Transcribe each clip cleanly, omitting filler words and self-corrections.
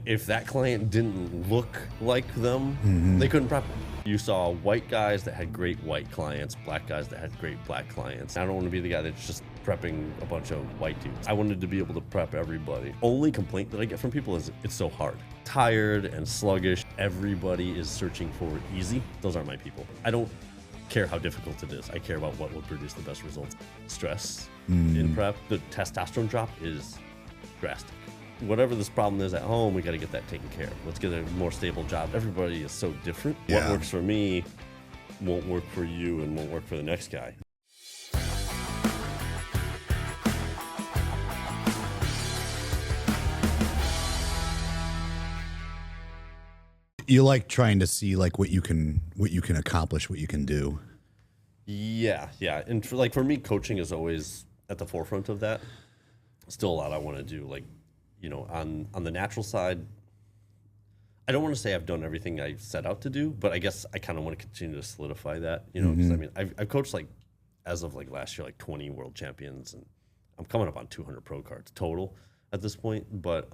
If that client didn't look like them, they couldn't prep them. You saw white guys that had great white clients, black guys that had great black clients. I don't want to be the guy that's just prepping a bunch of white dudes. I wanted to be able to prep everybody. Only complaint that I get from people is it's so hard. Tired and sluggish. Everybody is searching for easy. Those aren't my people. I don't care how difficult it is. I care about what will produce the best results. Stress in prep, the testosterone drop is drastic. Whatever this problem is at home, we got to get that taken care of. Let's get a more stable job. Everybody is so different. Yeah. What works for me won't work for you and won't work for the next guy. You like trying to see like what you can accomplish, what you can do. Yeah. And for me, coaching is always at the forefront of that. Still a lot I want to do. Like, you know, on the natural side, I don't want to say I've done everything I set out to do, but I guess I kind of want to continue to solidify that, you know, because I mean, I've coached like, as of like last year, like 20 world champions, and I'm coming up on 200 pro cards total at this point. But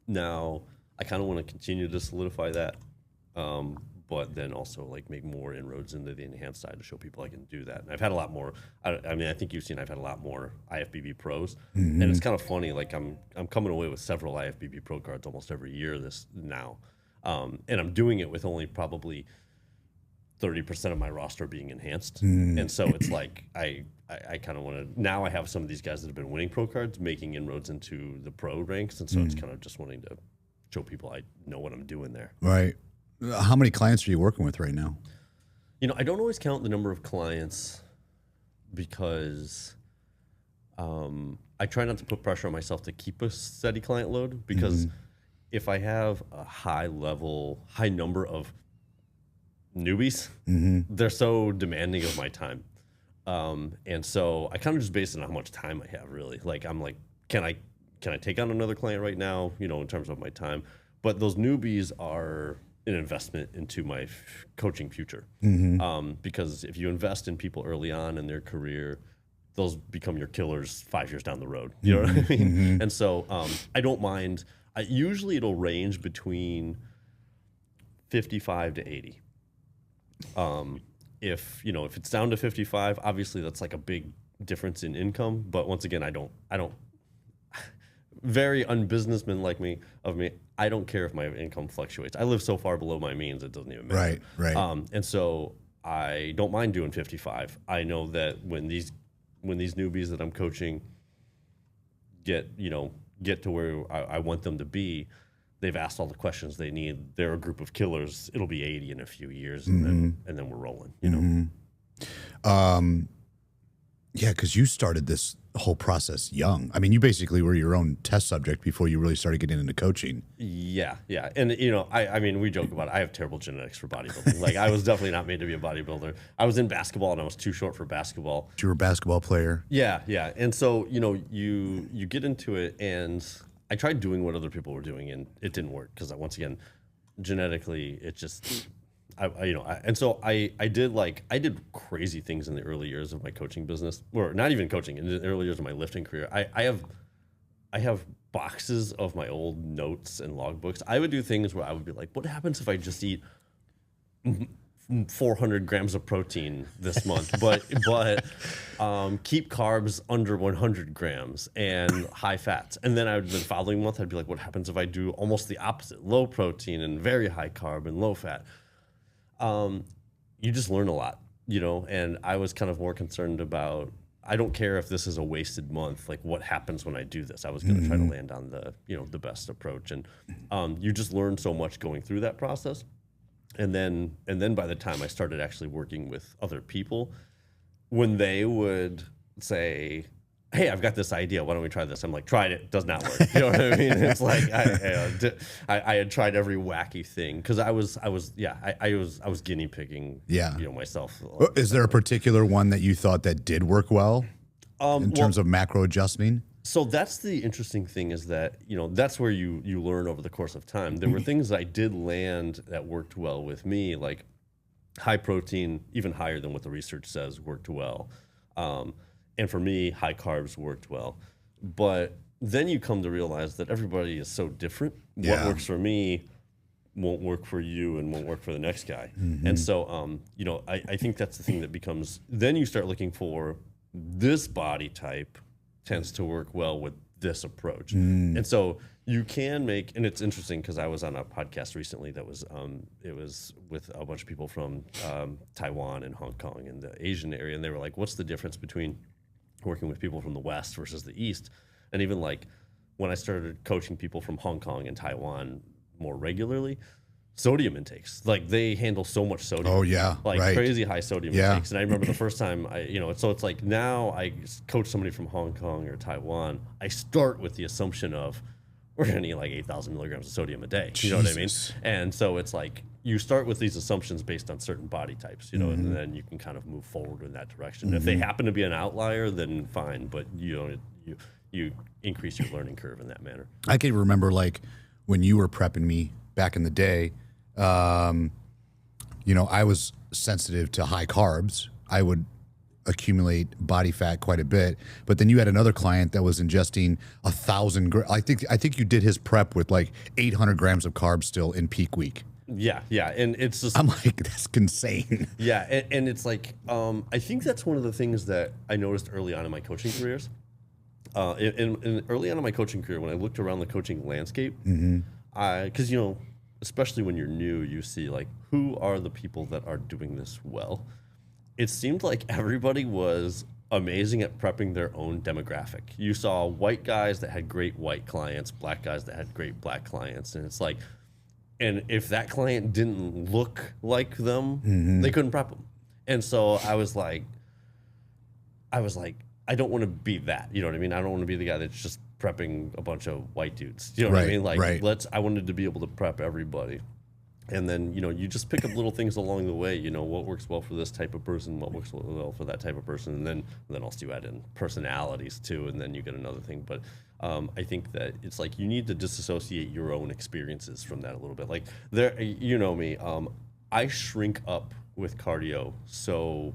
now I kind of want to continue to solidify that, but then also like make more inroads into the enhanced side to show people I can do that. And I've had a lot more. I mean, I think you've seen I've had a lot more IFBB pros, and it's kind of funny. Like I'm coming away with several IFBB pro cards almost every year now, and I'm doing it with only probably 30% of my roster being enhanced. And so it's like I kind of want to, now I have some of these guys that have been winning pro cards making inroads into the pro ranks, and so it's kind of just wanting to show people I know what I'm doing there. Right. How many clients are you working with right now? You know, I don't always count the number of clients because I try not to put pressure on myself to keep a steady client load, because if I have a high number of newbies, they're so demanding of my time. And so I kind of just base it on how much time I have, really. Like, I'm like, can I take on another client right now, you know, in terms of my time? But those newbies are an investment into my coaching future. Because if you invest in people early on in their career, those become your killers 5 years down the road. You know what I mean? And so I don't mind. Usually it'll range between 55 to 80. If it's down to 55, obviously that's like a big difference in income. But once again, I don't very unbusinessman like me, I don't care if my income fluctuates. I live so far below my means, it doesn't even matter. Right. And so I don't mind doing 55. I know that when these newbies that I'm coaching get to where I want them to be, they've asked all the questions they need. They're a group of killers. It'll be 80 in a few years, and then we're rolling. You know. Yeah, because you started this whole process young. I mean, you basically were your own test subject before you really started getting into coaching. Yeah. And, you know, I mean, we joke about it. I have terrible genetics for bodybuilding. Like, I was definitely not made to be a bodybuilder. I was in basketball, and I was too short for basketball. You were a basketball player? Yeah. And so, you know, you get into it, and I tried doing what other people were doing, and it didn't work because, once again, genetically, it just... and so I did crazy things in the early years of my coaching business, or not even coaching, in the early years of my lifting career. I have boxes of my old notes and logbooks. I would do things where I would be like, what happens if I just eat 400 grams of protein this month, but keep carbs under 100 grams and high fats. And then the following month, I'd be like, what happens if I do almost the opposite, low protein and very high carb and low fat? You just learn a lot, you know, and I was kind of more concerned about, I don't care if this is a wasted month, like what happens when I do this. I was going to try to land on the best approach. And you just learn so much going through that process. And then by the time I started actually working with other people, when they would say, hey, I've got this idea, why don't we try this? I'm like, tried it, does not work. You know what I mean? It's like I had tried every wacky thing, because I was guinea pigging, myself. Is there a particular one that you thought that did work well in terms of macro adjusting? So that's the interesting thing, is that, you know, that's where you learn over the course of time. There were things I did land that worked well with me, like high protein, even higher than what the research says, worked well. And for me, high carbs worked well. But then you come to realize that everybody is so different. What works for me won't work for you and won't work for the next guy. And so, I think that's the thing that becomes, then you start looking for this body type tends to work well with this approach. And so you can make, and it's interesting because I was on a podcast recently that was, it was with a bunch of people from Taiwan and Hong Kong and the Asian area. And they were like, what's the difference between working with people from the West versus the East? And even like when I started coaching people from Hong Kong and Taiwan more regularly, sodium intakes, like they handle so much sodium. Oh yeah, like crazy high sodium intakes. And I remember the first time so it's like now I coach somebody from Hong Kong or Taiwan, I start with the assumption of we're gonna need like 8,000 milligrams of sodium a day. You know what I mean? And so it's like you start with these assumptions based on certain body types, and then you can kind of move forward in that direction. If they happen to be an outlier, then fine, but you increase your learning curve in that manner. I can remember like when you were prepping me back in the day, I was sensitive to high carbs. I would accumulate body fat quite a bit, but then you had another client that was ingesting 1,000. I think you did his prep with like 800 grams of carbs still in peak week. Yeah, and it's just, I'm like, that's insane. Yeah, and it's like I think that's one of the things that I noticed early on in my coaching careers. In early on in my coaching career, when I looked around the coaching landscape, because especially when you're new, you see like who are the people that are doing this well. It seemed like everybody was amazing at prepping their own demographic. You saw white guys that had great white clients, black guys that had great black clients, and it's like, and if that client didn't look like them, they couldn't prep them. And so I was like, I don't want to be that. You know what I mean? I don't want to be the guy that's just prepping a bunch of white dudes. You know what I mean? Like, I wanted to be able to prep everybody. And then, you just pick up little things along the way, what works well for this type of person, what works well for that type of person. And then also you add in personalities too, and then you get another thing. But I think that it's like you need to disassociate your own experiences from that a little bit. Like me, I shrink up with cardio. So,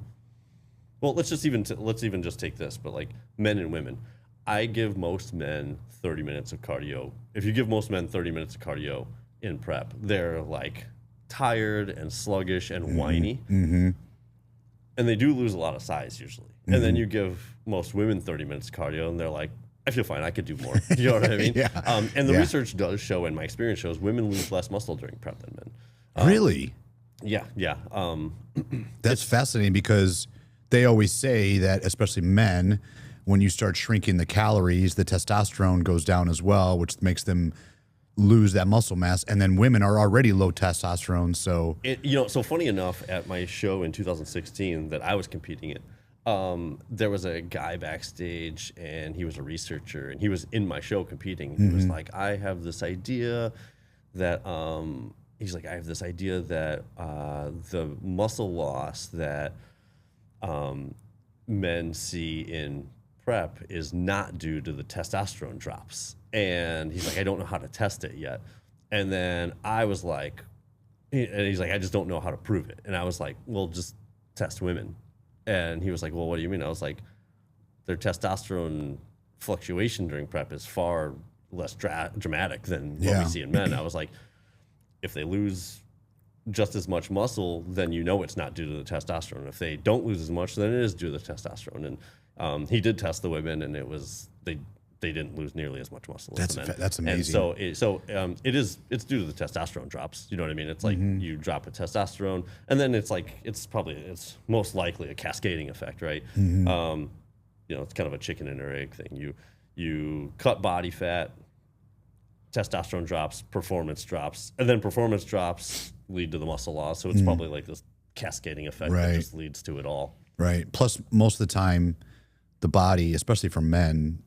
well, let's even just take this, but like men and women, I give most men 30 minutes of cardio. If you give most men 30 minutes of cardio in prep, they're like tired and sluggish and whiny, and they do lose a lot of size usually. And then you give most women 30 minutes of cardio, and they're like, I feel fine, I could do more. You know what I mean? And the research does show, and my experience shows, women lose less muscle during prep than men. Really? Yeah. That's fascinating because they always say that, especially men, when you start shrinking the calories, the testosterone goes down as well, which makes them lose that muscle mass. And then women are already low testosterone. So, so funny enough, at my show in 2016 that I was competing in, there was a guy backstage and he was a researcher and he was in my show competing. He was like, I have this idea that, the muscle loss that men see in prep is not due to the testosterone drops. And he's like, I don't know how to test it yet. And then I was like, and he's like, I just don't know how to prove it. And I was like, well, just test women. And he was like, well, what do you mean? I was like, their testosterone fluctuation during prep is far less dramatic than what we see in men. I was like, if they lose just as much muscle, then it's not due to the testosterone. If they don't lose as much, then it is due to the testosterone. And he did test the women, and it was they didn't lose nearly as much muscle as the men. That's amazing. And it's due to the testosterone drops. You know what I mean? It's like you drop a testosterone, and then it's it's most likely a cascading effect, right? It's kind of a chicken and or egg thing. You cut body fat, testosterone drops, performance drops, and then performance drops lead to the muscle loss. So it's probably like this cascading effect that just leads to it all. Right. Plus, most of the time, the body, especially for men,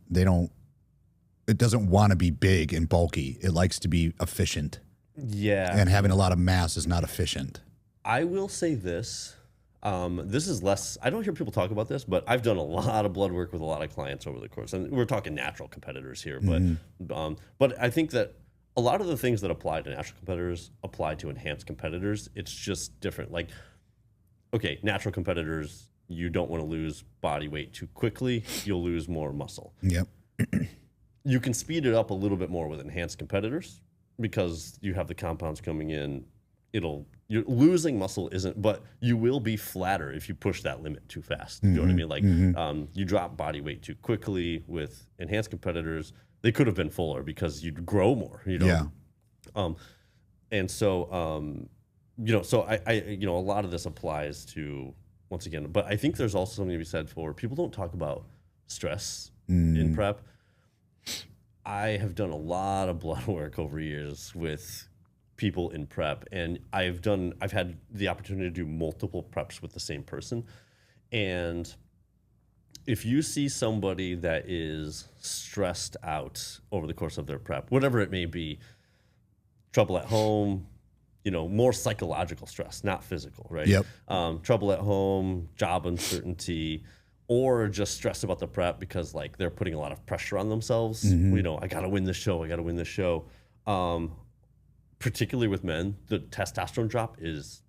it doesn't want to be big and bulky. It likes to be efficient. Yeah. And having a lot of mass is not efficient. I will say this. This is less, I don't hear people talk about this, but I've done a lot of blood work with a lot of clients over the course. And we're talking natural competitors here. But I think that a lot of the things that apply to natural competitors apply to enhanced competitors. It's just different. Like, okay, natural competitors, you don't want to lose body weight too quickly. You'll lose more muscle. Yep. You can speed it up a little bit more with enhanced competitors. because you have the compounds coming in, you're losing muscle isn't, but you will be flatter if you push that limit too fast. You know what I mean? Like you drop body weight too quickly with enhanced competitors. They could have been fuller because you'd grow more, you know? Yeah. And so, so I a lot of this applies to, once again, but I think there's also something to be said for people don't talk about stress in prep. I have done a lot of blood work over years with people in prep, and I've had the opportunity to do multiple preps with the same person. And if you see somebody that is stressed out over the course of their prep, whatever it may be, trouble at home, more psychological stress, not physical, right? Yep. Trouble at home, job uncertainty, or just stress about the prep because like they're putting a lot of pressure on themselves. I got to win this show. Particularly with men, the testosterone drop is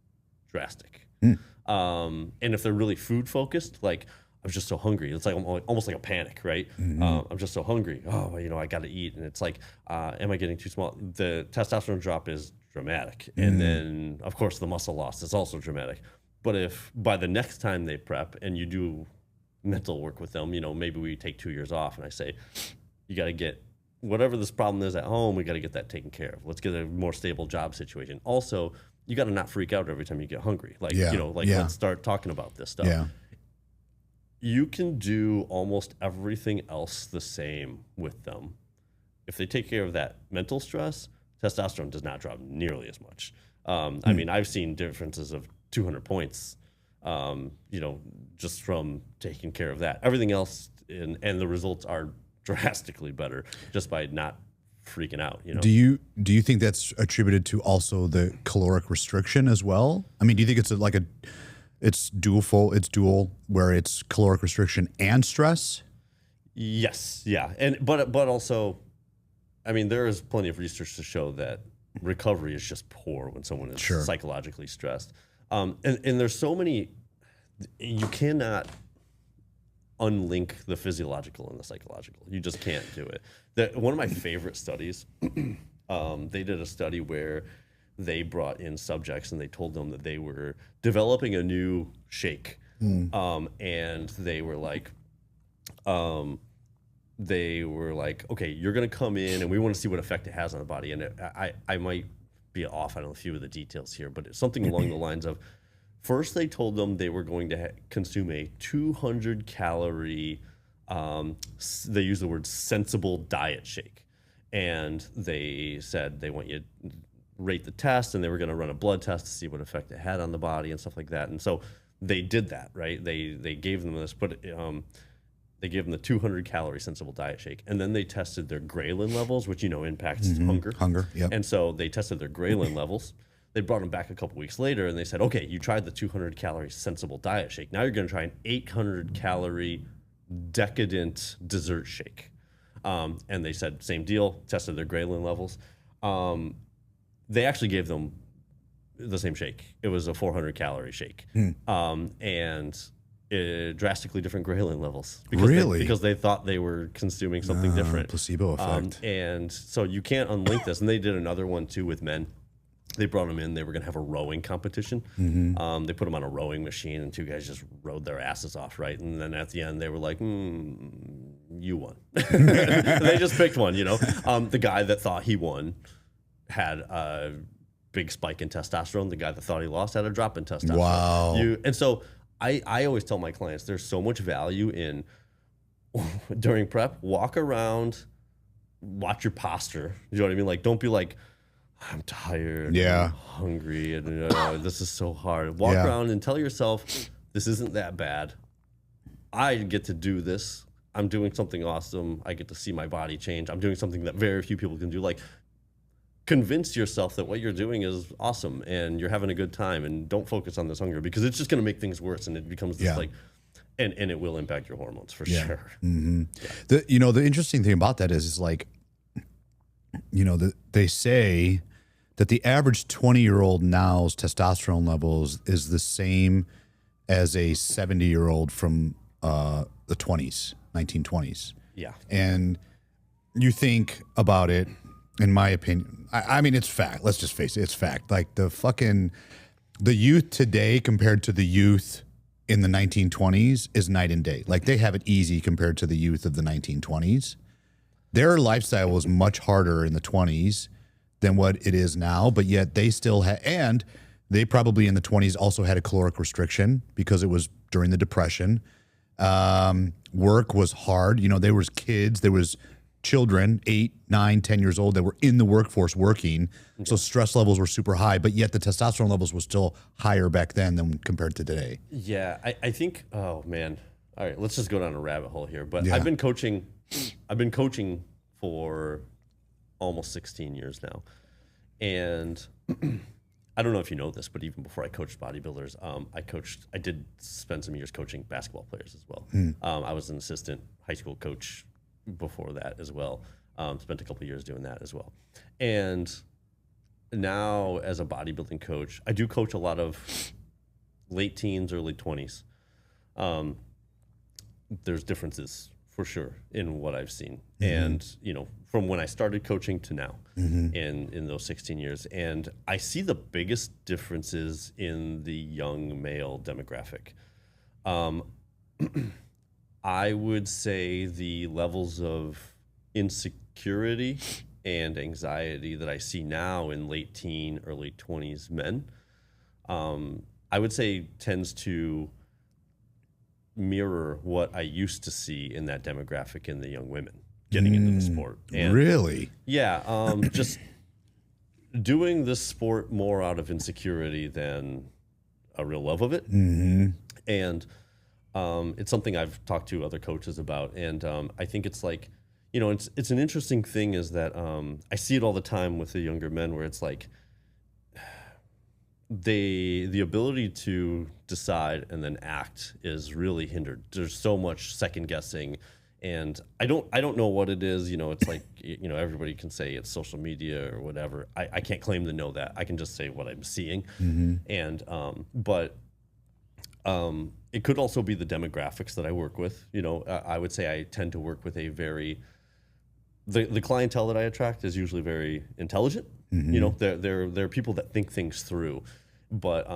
drastic. And if they're really food focused, like I was just so hungry. It's like almost like a panic, right? I'm just so hungry. Oh, I got to eat. And it's like, am I getting too small? The testosterone drop is dramatic. And then, of course, the muscle loss is also dramatic. But if by the next time they prep and you do mental work with them, maybe we take 2 years off and I say, you got to get whatever this problem is at home, we got to get that taken care of. Let's get a more stable job situation. Also, you got to not freak out every time you get hungry. Like, let's start talking about this stuff. Yeah. You can do almost everything else the same with them. If they take care of that mental stress, testosterone does not drop nearly as much. I mean, I've seen differences of 200 points, just from taking care of that. Everything else, and the results are drastically better just by not freaking out. Do you think that's attributed to also the caloric restriction as well? I mean, do you think it's dual where it's caloric restriction and stress? Yes, yeah, but also, I mean, there is plenty of research to show that recovery is just poor when someone is psychologically stressed. And there's so many, you cannot unlink the physiological and the psychological. You just can't do it. One of my favorite studies, they did a study where they brought in subjects and they told them that they were developing a new shake. And they were like, okay, you're going to come in and we want to see what effect it has on the body. And I might be off on a few of the details here, but it's something along the lines of, first, they told them they were going to consume a 200 calorie, they use the word sensible diet shake. And they said they want you to rate the test, and they were going to run a blood test to see what effect it had on the body and stuff like that. And so they did that, right? They gave them this, but they gave them the 200 calorie sensible diet shake. And then they tested their ghrelin levels, which, impacts hunger. Yep. And so they tested their ghrelin levels. They brought them back a couple weeks later and they said, okay, you tried the 200 calorie sensible diet shake. Now you're going to try an 800 calorie decadent dessert shake. And they said, same deal, tested their ghrelin levels. They actually gave them the same shake. It was a 400 calorie shake. And drastically different ghrelin levels. Because they thought they were consuming something different. Placebo effect. And so you can't unlink this. And they did another one too with men. They brought them in. They were going to have a rowing competition. They put them on a rowing machine, and two guys just rowed their asses off, right? And then at the end, they were like, you won. They just picked one, The guy that thought he won had a big spike in testosterone. The guy that thought he lost had a drop in testosterone. Wow. And so I always tell my clients there's so much value in, during prep, walk around, watch your posture. You know what I mean? Like, don't be like, I'm tired, I'm hungry, and this is so hard. Walk around and tell yourself, this isn't that bad. I get to do this. I'm doing something awesome. I get to see my body change. I'm doing something that very few people can do. Like, convince yourself that what you're doing is awesome and you're having a good time, and don't focus on this hunger because it's just going to make things worse, and it becomes this and it will impact your hormones for sure. The interesting thing about that is like, they say that the average 20-year-old now's testosterone levels is the same as a 70-year-old from the 1920s. Yeah. And you think about it, in my opinion. I mean, it's fact. Let's just face it. It's fact. Like the youth today compared to the youth in the 1920s is night and day. Like they have it easy compared to the youth of the 1920s. Their lifestyle was much harder in the 20s than what it is now, but yet they still had, and they probably in the 20s also had a caloric restriction because it was during the Depression. Work was hard. You know, there was kids, there was children, 8, 9, 10 years old that were in the workforce working. Okay. So stress levels were super high, but yet the testosterone levels were still higher back then than compared to today. Yeah, I think, oh man. All right, let's just go down a rabbit hole here. But yeah. I've been coaching for almost 16 years now. And I don't know if you know this, but even before I coached bodybuilders, I did spend some years coaching basketball players as well. I was an assistant high school coach before that as well. Spent a couple of years doing that as well. And now as a bodybuilding coach, I do coach a lot of late teens, early 20s. There's differences for sure in what I've seen. And, you know, from when I started coaching to now in those 16 years. And I see the biggest differences in the young male demographic. I would say the levels of insecurity and anxiety that I see now in late teen, early 20s men, I would say tends to mirror what I used to see in that demographic in the young women getting into the sport. And really? Yeah. Just doing this sport more out of insecurity than a real love of it. And it's something I've talked to other coaches about. And I think it's like, you know, it's an interesting thing is that I see it all the time with the younger men where it's like the ability to decide and then act is really hindered. There's so much second guessing. And I don't know what it is. You know, it's like, you know, everybody can say it's social media or whatever. I can't claim to know that. I can just say what I'm seeing. And but it could also be the demographics that I work with. You know, I would say I tend to work with a very the clientele that I attract is usually very intelligent. You know, they're people that think things through. But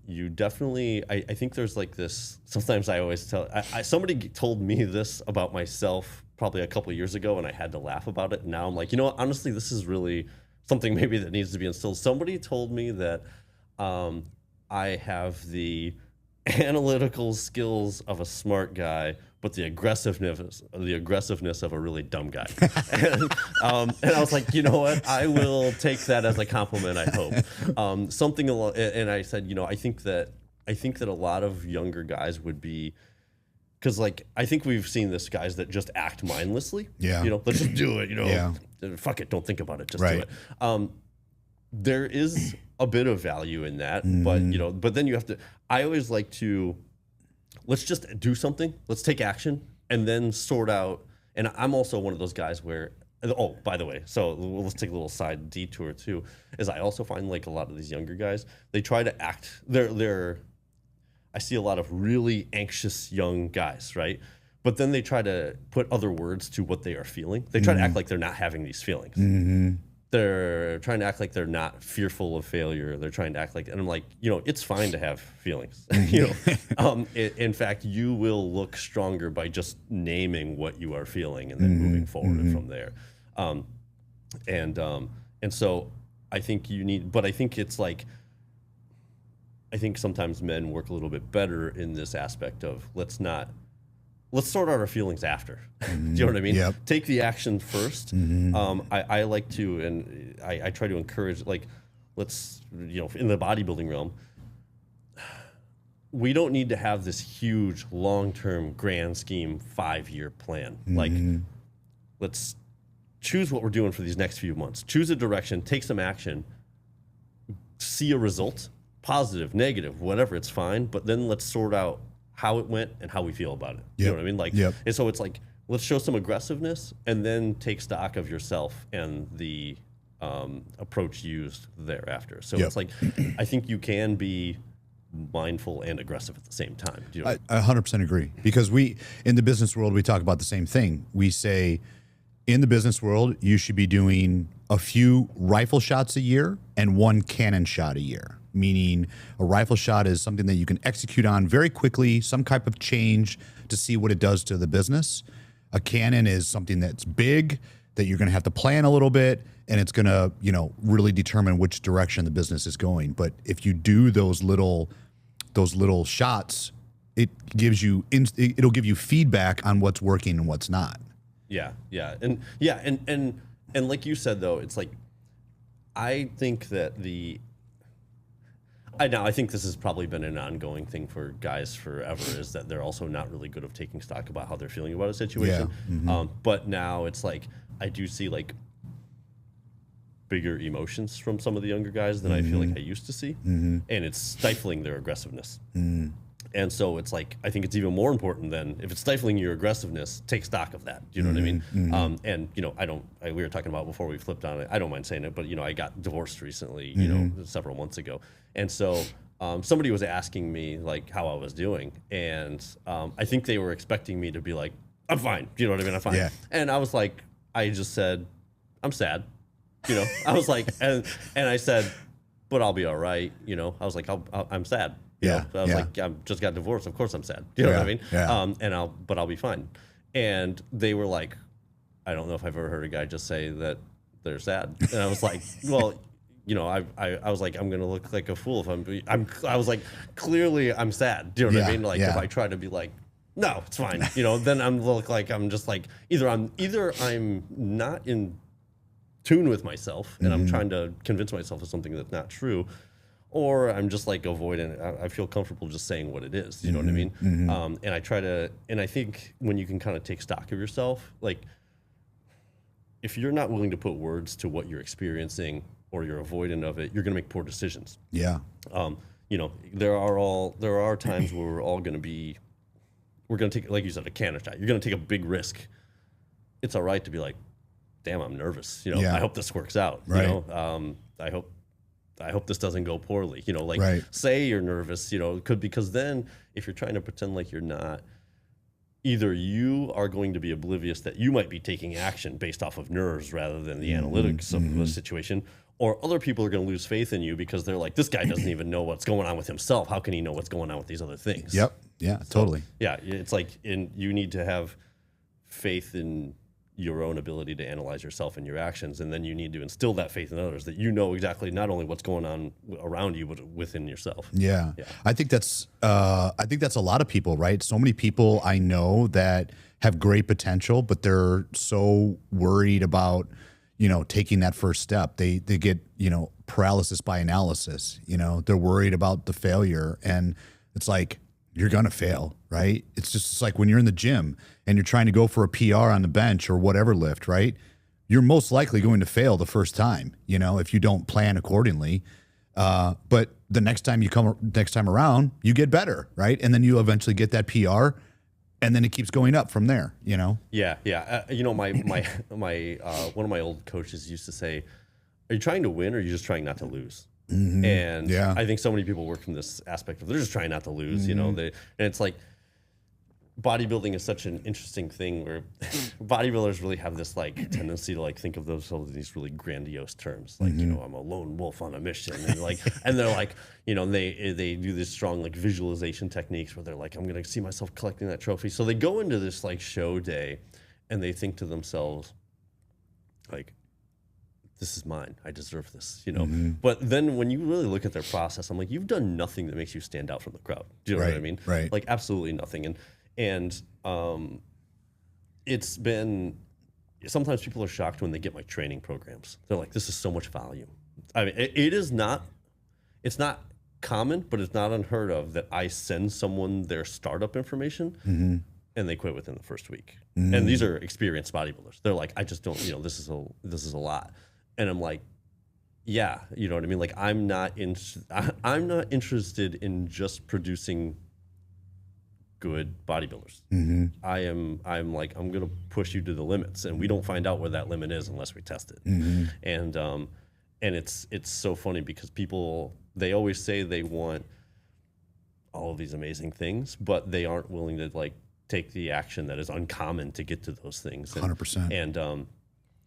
you definitely, I think there's like this, sometimes I always tell, somebody told me this about myself probably a couple of years ago and I had to laugh about it. And now I'm like, you know what, honestly, this is really something maybe that needs to be instilled. Somebody told me that I have the analytical skills of a smart guy, but the aggressiveness of a really dumb guy. And I was like, you know what? I will take that as a compliment, I hope. Something along, and I said, you know, I think that a lot of younger guys would be, because like I think we've seen this guys that just act mindlessly. Yeah. You know, let's just do it. You know, yeah. Fuck it, don't think about it, just do it. There is a bit of value in that, but you know, but then you have to. I always like to. Let's just do something. Let's take action and then sort out. And I'm also one of those guys where, oh, by the way, so let's take a little side detour too, is I also find like a lot of these younger guys, they try to act, I see a lot of really anxious young guys, right? But then they try to put other words to what they are feeling. They try to act like they're not having these feelings. They're trying to act like they're not fearful of failure. They're trying to act like, and I'm like, you know, it's fine to have feelings. You know, in fact, you will look stronger by just naming what you are feeling and then moving forward from there. And so I think you need, but I think it's like, I think sometimes men work a little bit better in this aspect of let's sort out our feelings after. Do you know what I mean? Yep. Take the action first. I like to, and I try to encourage, like, let's, you know, in the bodybuilding realm, we don't need to have this huge, long-term, grand scheme 5-year plan. Like, let's choose what we're doing for these next few months. Choose a direction, take some action, see a result, positive, negative, whatever, it's fine. But then let's sort out how it went and how we feel about it. You know what I mean? Like, and so it's like, let's show some aggressiveness and then take stock of yourself and the approach used thereafter. So it's like, I think you can be mindful and aggressive at the same time. Do you know? I 100% agree, because in the business world, we talk about the same thing. We say in the business world, you should be doing a few rifle shots a year and one cannon shot a year. Meaning a rifle shot is something that you can execute on very quickly, some type of change to see what it does to the business. A cannon is something that's big, that you're going to have to plan a little bit, and it's going to, really determine which direction the business is going. But if you do those little shots, it gives you it'll give you feedback on what's working and what's not. Yeah, and like you said though, it's like I think that I think this has probably been an ongoing thing for guys forever, is that they're also not really good at taking stock about how they're feeling about a situation. Yeah. Mm-hmm. But now it's like I do see like bigger emotions from some of the younger guys than I feel like I used to see, and it's stifling their aggressiveness. And so it's like, I think it's even more important than, if it's stifling your aggressiveness, take stock of that. Do you know what I mean? And, we were talking about before we flipped on it, I don't mind saying it, but, I got divorced recently, several months ago. And so somebody was asking me, like, how I was doing. And I think they were expecting me to be like, I'm fine. You know what I mean? I'm fine. Yeah. And I was like, I just said, I'm sad. I was like, and I said, but I'll be all right. I was like, I'm sad. I was like, I just got divorced. Of course I'm sad. You know what I mean? Yeah. But I'll be fine. And they were like, I don't know if I've ever heard a guy just say that they're sad. And I was like, well, I was like, I'm gonna look like a fool if I was like, clearly I'm sad. Do you know what I mean? Like if I try to be like, no, it's fine. Then I'm look like I'm just like either I'm not in tune with myself and I'm trying to convince myself of something that's not true, or I'm just like avoiding it. I feel comfortable just saying what it is. You know what I mean? And I try to, and I think when you can kind of take stock of yourself, like if you're not willing to put words to what you're experiencing or you're avoidant of it, you're going to make poor decisions. Yeah. There are times where we're going to take, like you said, a cannon shot. You're going to take a big risk. It's all right to be like, damn, I'm nervous. I hope this works out. Right. I hope this doesn't go poorly. Right. Say you're nervous, because then if you're trying to pretend like you're not, either you are going to be oblivious that you might be taking action based off of nerves rather than the analytics of the situation, or other people are going to lose faith in you because they're like, this guy doesn't even know what's going on with himself. How can he know what's going on with these other things? Yep. Yeah, totally. Yeah. It's like, you need to have faith in your own ability to analyze yourself and your actions, and then you need to instill that faith in others, that exactly not only what's going on around you but within yourself. Yeah. I think that's a lot of people, right? So many people I know that have great potential, but they're so worried about taking that first step. They get paralysis by analysis. They're worried about the failure, and it's like, you're going to fail, right? It's like when you're in the gym and you're trying to go for a PR on the bench or whatever lift, right? You're most likely going to fail the first time, if you don't plan accordingly. But the next time around, you get better, right? And then you eventually get that PR, and then it keeps going up from there, Yeah. My one of my old coaches used to say, are you trying to win or are you just trying not to lose? And I think so many people work from this aspect of they're just trying not to lose, and it's like bodybuilding is such an interesting thing where bodybuilders really have this like tendency to like think of themselves in these really grandiose terms, like I'm a lone wolf on a mission, and they're like they do this strong like visualization techniques where they're like, I'm gonna see myself collecting that trophy. So they go into this like show day and they think to themselves like, this is mine. I deserve this, But then when you really look at their process, I'm like, you've done nothing that makes you stand out from the crowd. Do you know what I mean? Right. Like absolutely nothing. And it's been, sometimes people are shocked when they get my training programs. They're like, this is so much value. I mean, it's not common, but it's not unheard of that I send someone their startup information and they quit within the first week. And these are experienced bodybuilders. They're like, I just don't, this is a lot. And I'm like, yeah, you know what I mean? Like, I'm not interested in just producing good bodybuilders. I'm like, I'm going to push you to the limits, and we don't find out where that limit is unless we test it. And it's so funny because people, they always say they want all of these amazing things, but they aren't willing to like take the action that is uncommon to get to those things. 100%. And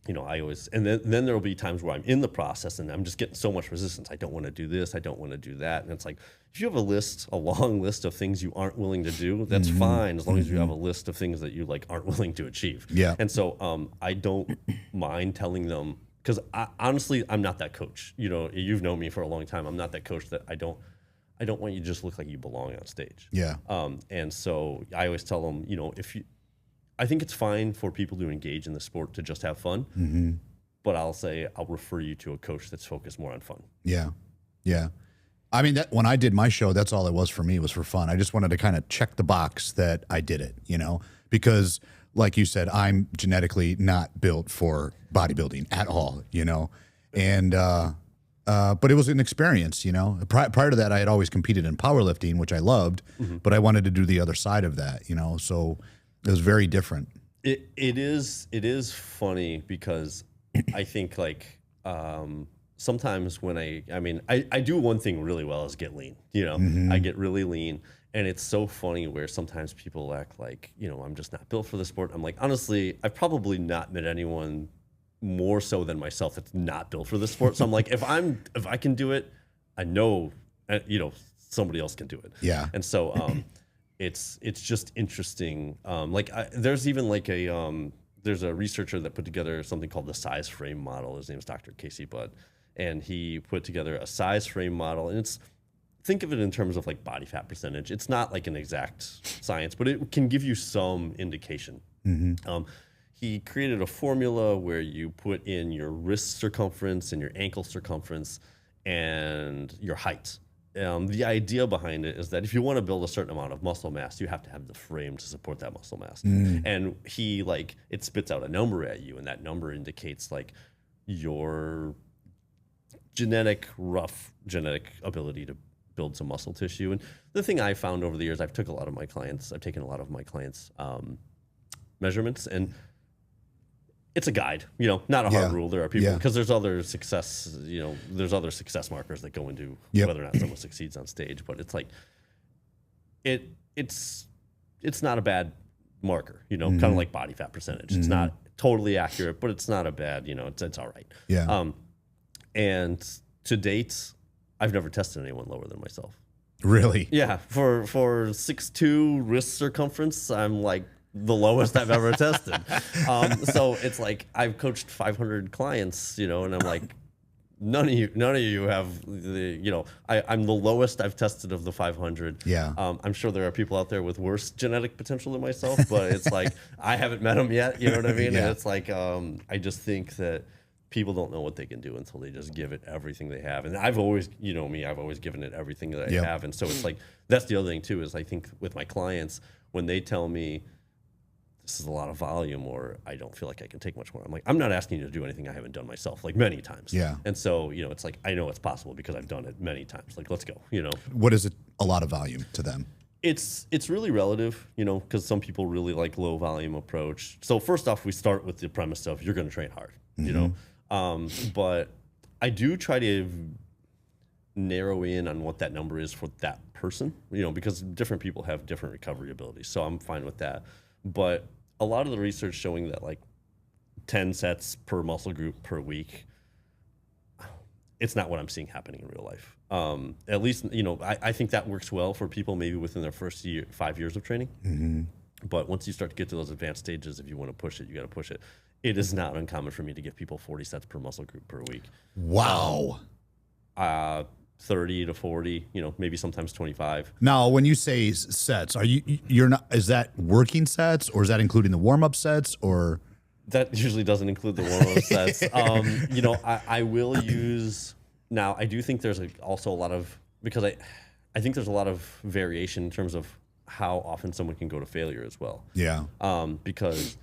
I always, and then there'll be times where I'm in the process and I'm just getting so much resistance. I don't want to do this. I don't want to do that. And it's like, if you have a long list of things you aren't willing to do, that's fine, as long as you have a list of things that you like aren't willing to achieve. Yeah. And so I don't mind telling them, because honestly, I'm not that coach. You've known me for a long time. I'm not that coach that I don't want you to just look like you belong on stage. Yeah. And so I always tell them, I think it's fine for people to engage in the sport to just have fun, but I'll refer you to a coach that's focused more on fun. Yeah, yeah. I mean, that when I did my show, that's all it was for me, was for fun. I just wanted to kind of check the box that I did it, because like you said, I'm genetically not built for bodybuilding at all, and but it was an experience, Prior to that, I had always competed in powerlifting, which I loved, but I wanted to do the other side of that, so it was very different. It is funny because I think like sometimes when I do one thing really well is get lean. I get really lean, and it's so funny where sometimes people act like I'm just not built for the sport. I'm like, honestly, I've probably not met anyone more so than myself that's not built for the sport. So I'm like, if I can do it, I know somebody else can do it. Yeah. And so it's just interesting. There's even like there's a researcher that put together something called the size frame model. His name is Dr. Casey Budd, and he put together a size frame model. And think of it in terms of like body fat percentage. It's not like an exact science, but it can give you some indication. He created a formula where you put in your wrist circumference and your ankle circumference and your height. The idea behind it is that if you want to build a certain amount of muscle mass, you have to have the frame to support that muscle mass. And it spits out a number at you, and that number indicates like your rough genetic ability to build some muscle tissue. And the thing I found over the years, I've taken a lot of my clients' measurements, and it's a guide, not a hard rule. There are people, because there's other success markers that go into whether or not someone succeeds on stage. But it's like, it's not a bad marker, kind of like body fat percentage. It's not totally accurate, but it's not a bad, it's all right. Yeah. And to date, I've never tested anyone lower than myself. Really? Yeah. For 6'2" wrist circumference, I'm like the lowest I've ever tested. So it's like I've coached 500 clients, and I'm like, none of you have the, I'm the lowest I've tested of the 500. Yeah. I'm sure there are people out there with worse genetic potential than myself, but it's like I haven't met them yet. You know what I mean? Yeah. And it's like I just think that people don't know what they can do until they just give it everything they have. And I've always, I've always given it everything that I have. And so it's like, that's the other thing too, is I think with my clients, when they tell me this is a lot of volume or I don't feel like I can take much more, I'm like, I'm not asking you to do anything I haven't done myself, like many times. Yeah. And so, it's like, I know it's possible because I've done it many times. Like, let's go, What is it, a lot of volume to them? It's really relative, because some people really like low volume approach. So first off, we start with the premise of you're going to train hard, but I do try to narrow in on what that number is for that person, because different people have different recovery abilities. So I'm fine with that. But a lot of the research showing that like 10 sets per muscle group per week, it's not what I'm seeing happening in real life. At least, I think that works well for people maybe within their first 5 years of training. But once you start to get to those advanced stages, if you want to push it, you got to push it. It is not uncommon for me to give people 40 sets per muscle group per week. Wow. 30 to 40, maybe sometimes 25. Now, when you say sets, you're not, is that working sets or is that including the warm-up sets or? That usually doesn't include the warm-up sets. I will use, now I do think there's also a lot of, because I think there's a lot of variation in terms of how often someone can go to failure as well. Yeah. Because,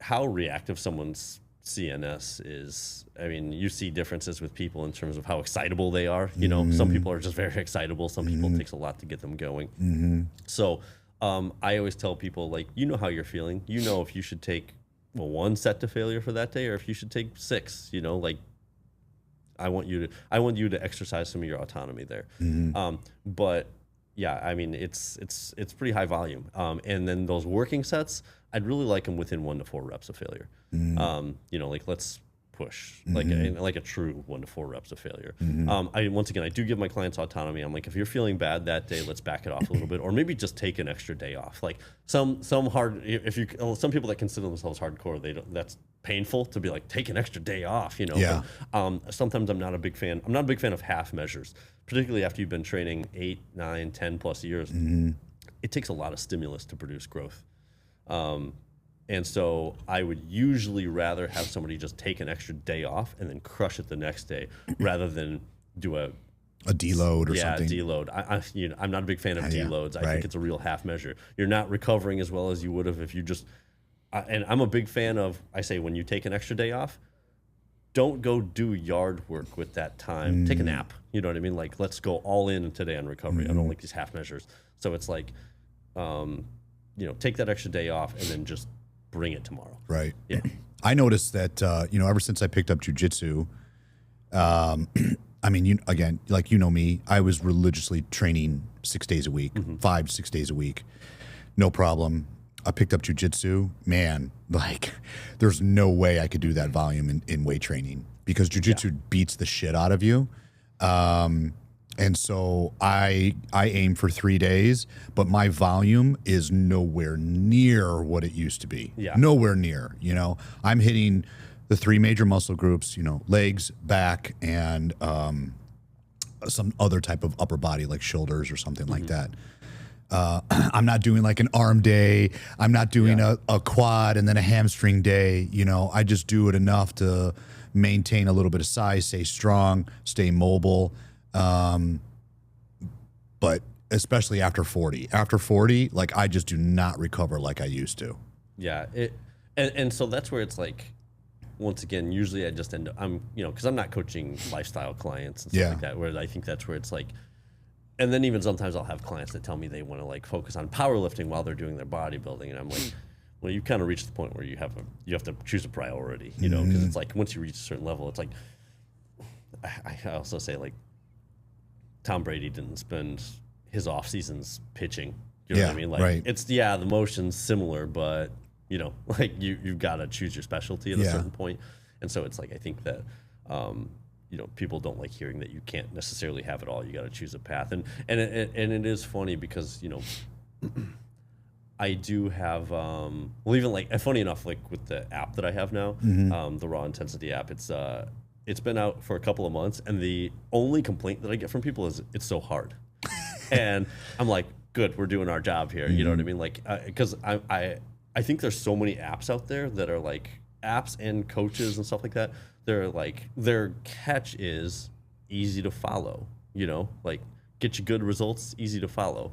how reactive someone's CNS is, you see differences with people in terms of how excitable they are. Some people are just very excitable. Some people it takes a lot to get them going. So I always tell people, like, how you're feeling. If you should take one set to failure for that day or if you should take 6, like I want you to exercise some of your autonomy there. But yeah, I mean, it's pretty high volume. And then those working sets, I'd really like them within 1 to 4 reps of failure. You know, like let's push like a true 1 to 4 reps of failure. Once again, I do give my clients autonomy. I'm like, if you're feeling bad that day, let's back it off a little bit, or maybe just take an extra day off. Like some people that consider themselves hardcore, that's painful to be like, take an extra day off, you know. Yeah. But, sometimes I'm not a big fan of half measures, particularly after you've been training 8, 9, 10 plus years. It takes a lot of stimulus to produce growth. And so I would usually rather have somebody just take an extra day off and then crush it the next day rather than do a deload or something. Yeah, deload. I'm not a big fan of deloads. I think it's a real half measure. You're not recovering as well as you would have if you just, and I'm a big fan of, I say when you take an extra day off, don't go do yard work with that time. Take a nap. You know what I mean? Like, let's go all in today on recovery. I don't like these half measures. So it's like, you know, take that extra day off and then just bring it tomorrow. Right. Yeah. I noticed that, you know, ever since I picked up jiu-jitsu, I mean, again, like, you know me, I was religiously training 6 days a week, 5 to 6 days a week. No problem. I picked up jiu-jitsu, man, like there's no way I could do that volume in weight training because jiu-jitsu beats the shit out of you. And so I aim for 3 days, but my volume is nowhere near what it used to be. Yeah. Nowhere near, you know. I'm hitting the 3 major muscle groups, you know, legs, back, and some other type of upper body like shoulders or something like that. I'm not doing like an arm day. I'm not doing a quad and then a hamstring day. You know, I just do it enough to maintain a little bit of size, stay strong, stay mobile. But especially after 40, like I just do not recover like I used to. Yeah. And so that's where it's like, once again, usually I just end up, you know, cause I'm not coaching lifestyle clients and stuff like that, where I think that's where it's like, and then even sometimes I'll have clients that tell me they want to like focus on powerlifting while they're doing their bodybuilding. And I'm like, well, you kind of reached the point where you have to choose a priority, you know, because it's like, once you reach a certain level, it's like, I also say like, Tom Brady didn't spend his off seasons pitching. You know what I mean? Like it's the motion's similar, but you know, like you've got to choose your specialty at a certain point. And so it's like, I think that, you know, people don't like hearing that you can't necessarily have it all. You got to choose a path. And it is funny because, you know, I do have, well, even like, funny enough, like with the app that I have now, the Raw Intensity app, it's been out for a couple of months, and the only complaint that I get from people is it's so hard. And I'm like, good, we're doing our job here. You know what I mean? Like, because I think there's so many apps out there that are like apps and coaches and stuff like that. They're like, their catch is easy to follow, you know, like get you good results, easy to follow.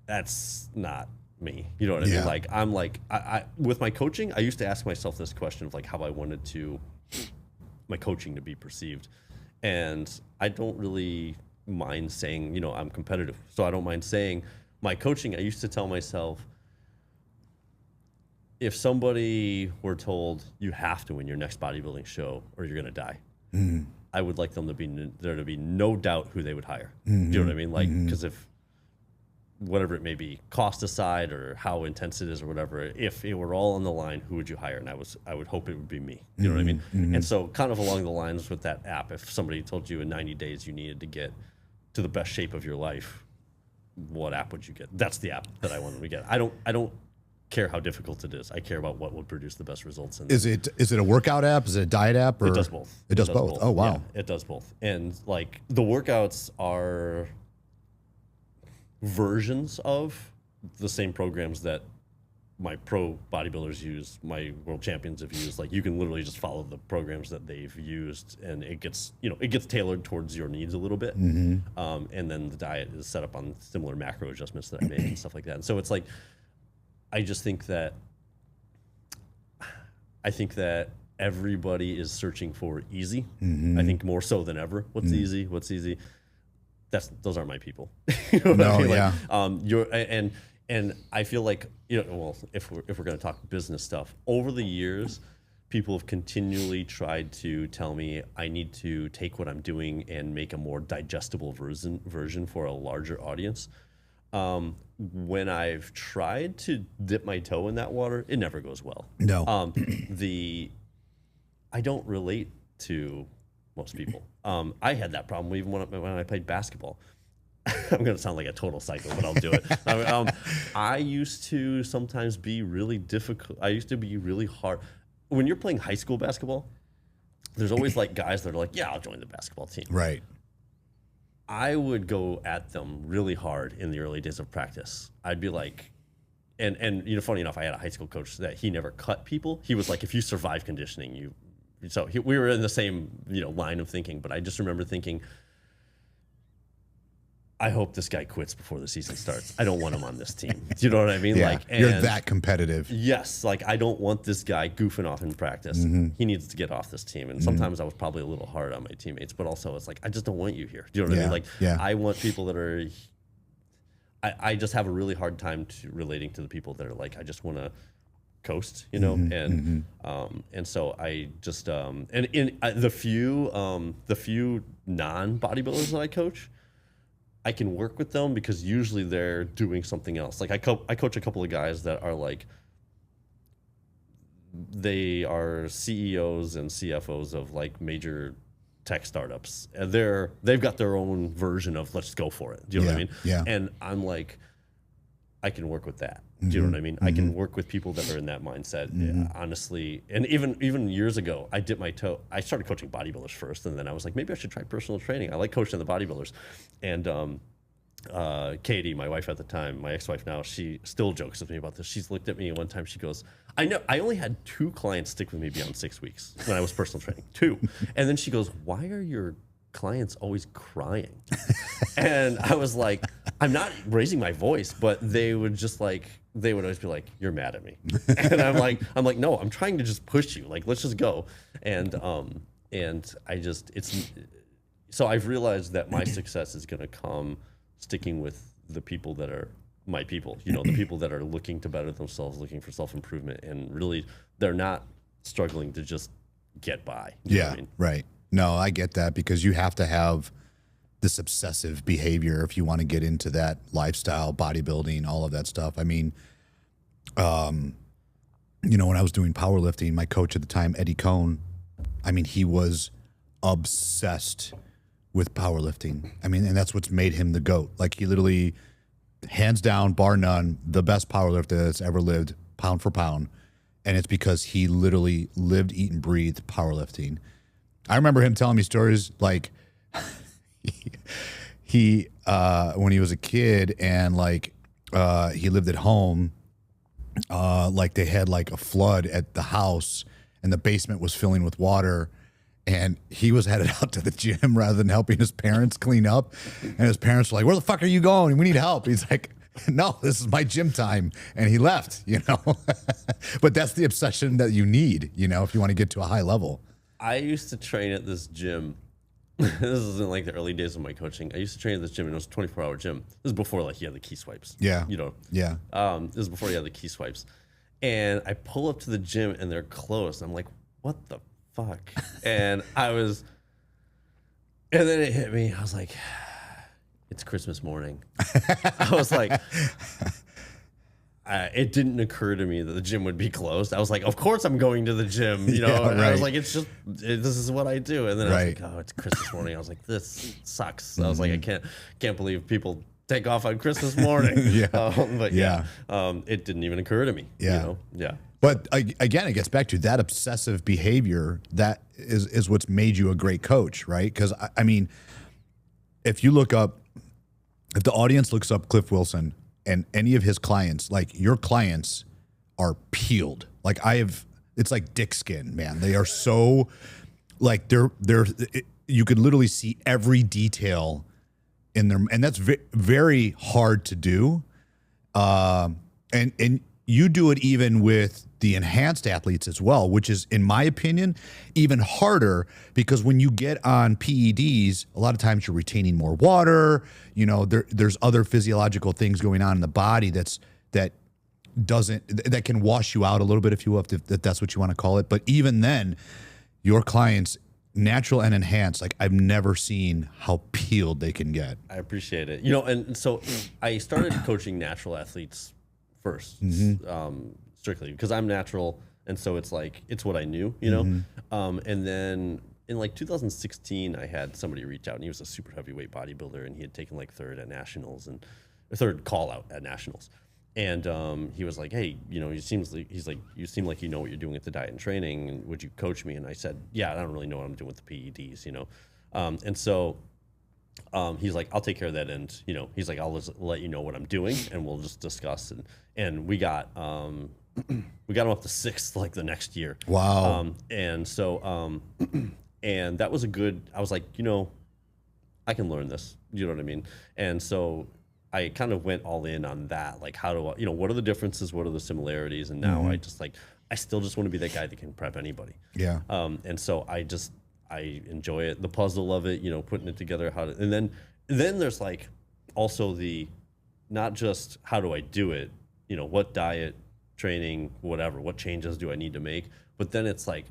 That's not me. You know what I mean? Like, I'm like, I with my coaching, I used to ask myself this question of like how I wanted my coaching to be perceived. And I don't really mind saying, you know, I'm competitive. So I don't mind saying my coaching. I used to tell myself, if somebody were told you have to win your next bodybuilding show or you're going to die, I would like them to be there to be no doubt who they would hire. Do you know what I mean? Like, because if whatever it may be, cost aside or how intense it is or whatever, if it were all on the line, who would you hire? And I would hope it would be me. You know what I mean? And so kind of along the lines with that app, if somebody told you in 90 days you needed to get to the best shape of your life, what app would you get? That's the app that I want them to get. I don't care how difficult it is. I care about what would produce the best results. Is it a workout app? Is it a diet app? Or? It does both. It does both. Oh, wow. Yeah, it does both. And like the workouts are versions of the same programs that my pro bodybuilders use, my world champions have used. Like, you can literally just follow the programs that they've used, and it gets tailored towards your needs a little bit. And then the diet is set up on similar macro adjustments that I make and stuff like that. And so it's like, I think that everybody is searching for easy. I think more so than ever. What's easy? Those aren't my people. You know what I mean? Like, and I feel like, you know, well, if we're going to talk business stuff, over the years, people have continually tried to tell me I need to take what I'm doing and make a more digestible version for a larger audience. When I've tried to dip my toe in that water, it never goes well. No. I don't relate to most people. I had that problem even when I played basketball. I'm going to sound like a total psycho, but I'll do it. I used to sometimes be really difficult. I used to be really hard. When you're playing high school basketball, there's always like guys that are like, yeah, I'll join the basketball team. Right. I would go at them really hard in the early days of practice. I'd be like, and you know, funny enough, I had a high school coach that he never cut people. He was like, if you survive conditioning, we were in the same, you know, line of thinking. But I just remember thinking, I hope this guy quits before the season starts. I don't want him on this team. Do you know what I mean? Yeah, like, you're that competitive. Yes, like I don't want this guy goofing off in practice. He needs to get off this team. And sometimes I was probably a little hard on my teammates, but also it's like I just don't want you here. Do you know what I mean? Like I want people that are. I just have a really hard time relating to the people that are like I just want to coast, you know, and so I just and in the few non bodybuilders that I coach. I can work with them because usually they're doing something else. Like I coach a couple of guys that are like, they are CEOs and CFOs of like major tech startups. And they've got their own version of let's go for it. Do you know what I mean? Yeah. And I'm like, I can work with that. Do you know what I mean? I can work with people that are in that mindset, honestly. And even years ago, I dipped my toe. I started coaching bodybuilders first, and then I was like, maybe I should try personal training. I like coaching the bodybuilders. And Katie, my wife at the time, my ex-wife now, she still jokes with me about this. She's looked at me one time. She goes, I know I only had 2 clients stick with me beyond 6 weeks when I was personal training. 2. And then she goes, why are your clients always crying? And I was like, I'm not raising my voice, but they would always be like, you're mad at me. And I'm like, no, I'm trying to just push you. Like, let's just go. And so I've realized that my success is going to come sticking with the people that are my people, you know, the people that are looking to better themselves, looking for self-improvement, and really they're not struggling to just get by. You know what I mean? Right. No, I get that because you have to have this obsessive behavior if you want to get into that lifestyle, bodybuilding, all of that stuff. I mean, you know, when I was doing powerlifting, my coach at the time, Eddie Cohn, I mean, he was obsessed with powerlifting. I mean, and that's what's made him the GOAT. Like he literally, hands down, bar none, the best powerlifter that's ever lived, pound for pound. And it's because he literally lived, eat, and breathed powerlifting. I remember him telling me stories like he when he was a kid and like he lived at home, like they had like a flood at the house and the basement was filling with water. And he was headed out to the gym rather than helping his parents clean up. And his parents were like, where the fuck are you going? We need help. He's like, no, this is my gym time. And he left, you know. But that's the obsession that you need, you know, if you want to get to a high level. I used to train at this gym. This is in like the early days of my coaching. I used to train at this gym, and it was a 24-hour gym. This is before like he had the key swipes. Yeah. You know. Yeah. This is before he had the key swipes. And I pull up to the gym, and they're closed. I'm like, what the fuck? And then it hit me. I was like, it's Christmas morning. I was like, it didn't occur to me that the gym would be closed. I was like, of course I'm going to the gym, you know. Yeah, and right. I was like, this is what I do. And then I was like, oh, it's Christmas morning. I was like, this sucks. I was like, I can't believe people take off on Christmas morning. But it didn't even occur to me. Yeah. You know? Yeah. But again, it gets back to that obsessive behavior that is what's made you a great coach, right? Because, I mean, if the audience looks up Cliff Wilson and any of his clients, like your clients are peeled. Like it's like dick skin, man. They are so, like you could literally see every detail in them. And that's very hard to do. And you do it even with the enhanced athletes as well, which is, in my opinion, even harder because when you get on PEDs, a lot of times you're retaining more water. You know, there's other physiological things going on in the body that can wash you out a little bit if you have to, if that's what you want to call it. But even then, your clients natural and enhanced, like I've never seen how peeled they can get. I appreciate it. And so I started coaching natural athletes first, strictly because I'm natural. And so it's like, it's what I knew, and then in like 2016, I had somebody reach out, and he was a super heavyweight bodybuilder, and he had taken like third at nationals and third call out at nationals. And he was like, hey, you seem like you know what you're doing with the diet and training. And would you coach me? And I said, yeah, I don't really know what I'm doing with the PEDs, and so he's like, I'll take care of that. And, he's like, I'll just let you know what I'm doing, and we'll just discuss. And we got him up to sixth like the next year. Wow. And so and that was I was like, I can learn this. You know what I mean? And so I kind of went all in on that. Like, how do I, what are the differences? What are the similarities? And now I still just want to be that guy that can prep anybody. Yeah. And so I enjoy it, the puzzle of it, putting it together, and then there's like also the, not just how do I do it, what diet, training, whatever, what changes do I need to make? But then it's like,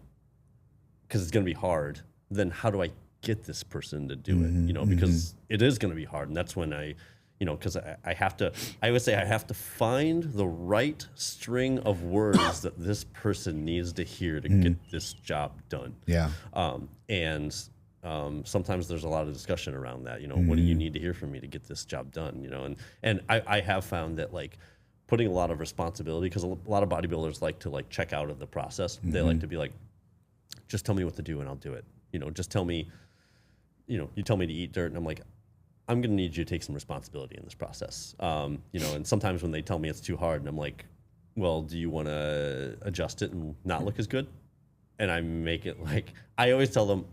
because it's going to be hard, then how do I get this person to do it? Because it is going to be hard. And that's when because I would say I have to find the right string of words that this person needs to hear to get this job done. Yeah. And sometimes there's a lot of discussion around that, what do you need to hear from me to get this job done? And I have found that like putting a lot of responsibility, because a lot of bodybuilders like to like check out of the process. They like to be like, just tell me what to do and I'll do it. Just tell me, you tell me to eat dirt, and I'm like, I'm going to need you to take some responsibility in this process. And sometimes when they tell me it's too hard, and I'm like, well, do you want to adjust it and not look as good? And I make it like, I always tell them,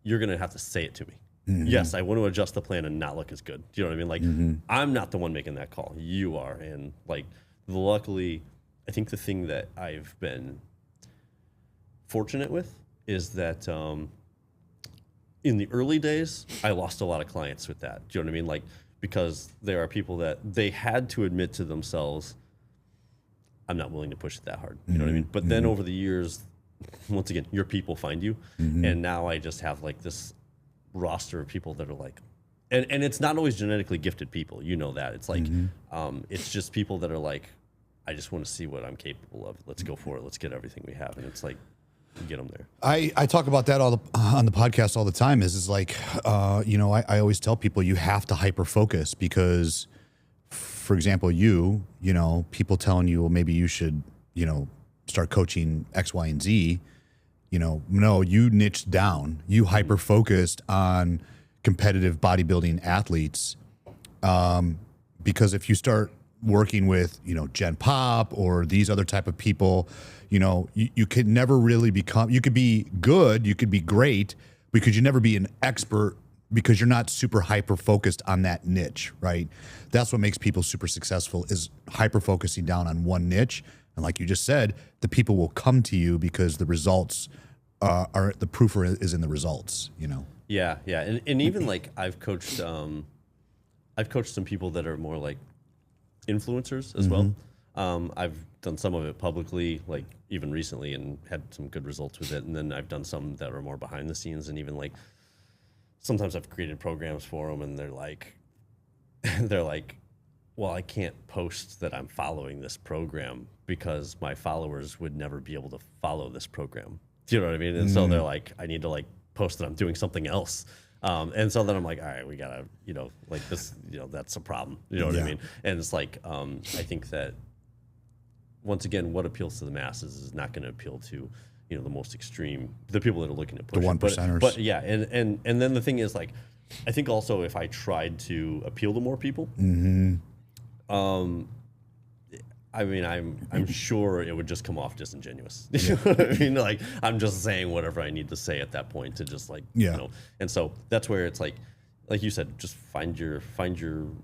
you're going to have to say it to me. Yes, I want to adjust the plan and not look as good. Do you know what I mean? Like, I'm not the one making that call. You are. And like, luckily, I think the thing that I've been fortunate with is that in the early days, I lost a lot of clients with that. Do you know what I mean? Like, because there are people that they had to admit to themselves, I'm not willing to push it that hard. You know what I mean? But then over the years, once again, your people find you. And now I just have like this roster of people that are like, and it's not always genetically gifted people. You know that. It's like, it's just people that are like, I just want to see what I'm capable of. Let's go for it. Let's get everything we have. And it's like, get them there. I talk about that on the podcast all the time. Is like, I always tell people you have to hyper focus, because, for example, people telling you, well, maybe you should, start coaching X, Y, and Z. No, you niched down. You hyper focused on competitive bodybuilding athletes, because if you start working with Gen Pop or these other type of people, you could never really become. You could be good, you could be great, but could you never be an expert, because you're not super hyper focused on that niche, right? That's what makes people super successful, is hyper focusing down on one niche. And like you just said, the people will come to you because the results are the proof is in the results. Yeah, and even like I've coached some people that are more like influencers as well. I've done some of it publicly, like even recently, and had some good results with it. And then I've done some that are more behind the scenes, and even like sometimes I've created programs for them, and they're like, well, I can't post that I'm following this program because my followers would never be able to follow this program. Do you know what I mean? And so they're like, I need to like post that I'm doing something else. And so then I'm like, all right, we gotta, like this, that's a problem. You know what I mean? And it's like, I think that once again, what appeals to the masses is not going to appeal to, the most extreme, the people that are looking to push the 1%ers. But yeah, and then the thing is, like, I think also if I tried to appeal to more people, I mean, I'm sure it would just come off disingenuous. You know what I mean? Like, I'm just saying whatever I need to say at that point to just like, And so that's where it's like you said, just find your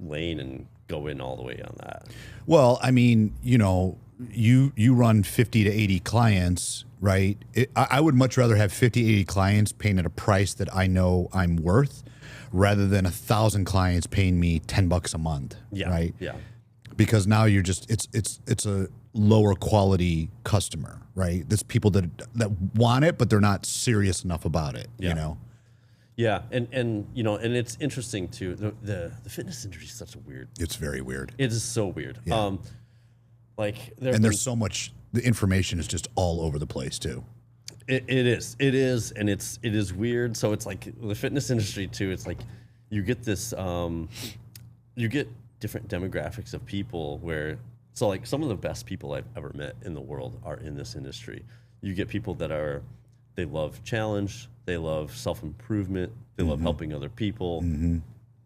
lane and go in all the way on that. Well, I mean, you run 50 to 80 clients, right? I would much rather have 50, 80 clients paying at a price that I know I'm worth, rather than 1,000 clients paying me $10 a month. Yeah. Right. Yeah. Because now you're just, it's a lower quality customer, right? There's people that want it, but they're not serious enough about it, you know? Yeah, and you know, and it's interesting too. The fitness industry is such a weird. It's very weird. It is so weird. Yeah. Like there's so much. The information is just all over the place too. It is, and it is weird. So it's like the fitness industry too. It's like you get this, you get different demographics of people where. So like some of the best people I've ever met in the world are in this industry. You get people that they love challenge, they love self-improvement, they love helping other people. You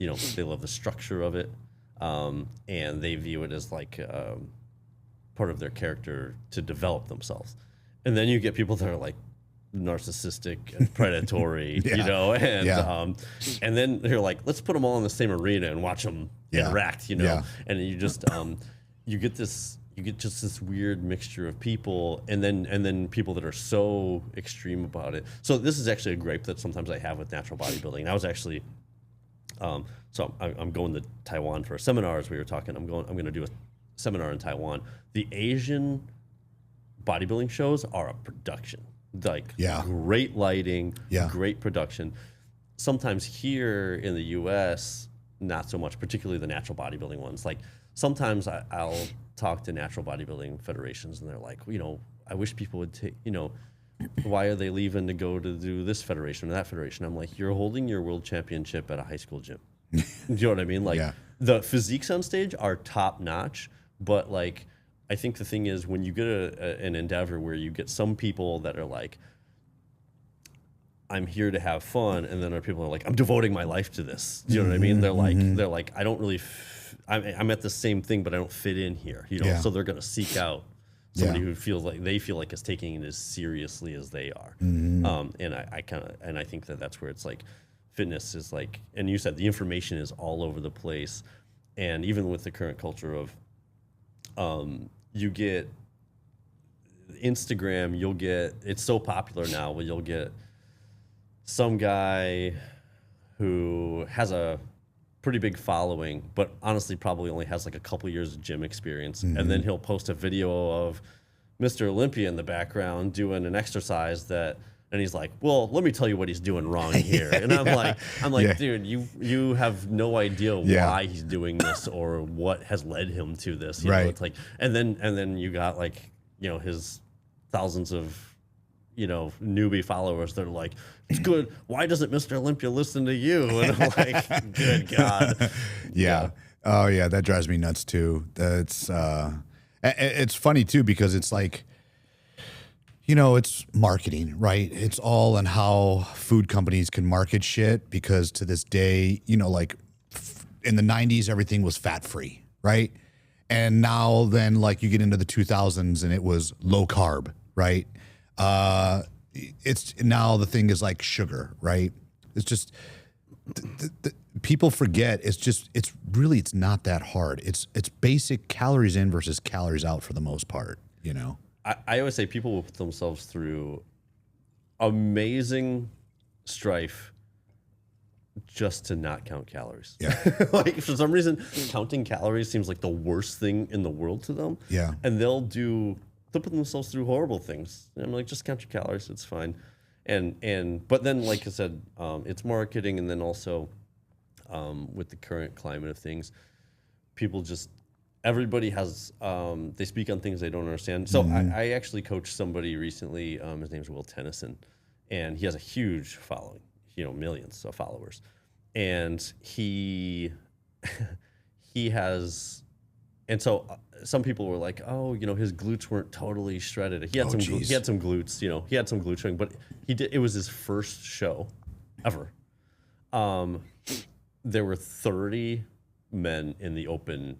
know, they love the structure of it, and they view it as like part of their character to develop themselves. And then you get people that are like narcissistic and predatory, you know, and then they're like, let's put them all in the same arena and watch them interact, you know, and you just you get just this weird mixture of people, and then people that are so extreme about it. So this is actually a gripe that sometimes I have with natural bodybuilding. I was actually, so I'm going to Taiwan for a seminar, as we were talking. I'm going to do a seminar in Taiwan. The Asian bodybuilding shows are a production, like great lighting, great production. Sometimes here in the U.S., not so much, particularly the natural bodybuilding ones. Like sometimes I'll talk to natural bodybuilding federations, and they're like, you know, I wish people would take, you know, why are they leaving to go to do this federation or that federation? I'm like, you're holding your world championship at a high school gym. Do you know what I mean? Like the physiques on stage are top notch, but like, I think the thing is when you get an endeavor where you get some people that are like, I'm here to have fun, and then other people are like, I'm devoting my life to this. Do you know what I mean? They're like, I don't really, I'm at the same thing, but I don't fit in here. You know, so they're gonna seek out somebody who feels like they feel like is taking it as seriously as they are. And I think that's where it's like, fitness is like, and you said the information is all over the place, and even with the current culture of, you get Instagram, it's so popular now where you'll get some guy who has a pretty big following, but honestly probably only has like a couple years of gym experience. And then he'll post a video of Mr. Olympia in the background doing an exercise and he's like, well, let me tell you what he's doing wrong here. And I'm like, dude, you have no idea why he's doing this or what has led him to this. You know, it's like, and then you got like, you know, his thousands of, you know, newbie followers that are like, it's good. Why doesn't Mr. Olympia listen to you? And I'm like, good God. Oh yeah. That drives me nuts too. It's funny too, because it's like, you know, it's marketing, right? It's all on how food companies can market shit, because to this day, you know, like in the 90s, everything was fat free, right? And now then like you get into the 2000s and it was low carb, right? It's now the thing is like sugar, right? It's just people forget it's not that hard. It's basic calories in versus calories out for the most part, you know? I always say people will put themselves through amazing strife just to not count calories. Yeah. Like for some reason, counting calories seems like the worst thing in the world to them. Yeah. And they'll put themselves through horrible things. And I'm like, just count your calories, it's fine. But then, like I said, it's marketing, and then also with the current climate of things, people everybody has, they speak on things they don't understand. So I actually coached somebody recently, his name's Will Tennyson, and he has a huge following, you know, millions of followers. And he has, and so some people were like, oh, you know, his glutes weren't totally shredded. He had some glutes, you know, he had some glute showing, but it was his first show ever. There were 30 men in the open,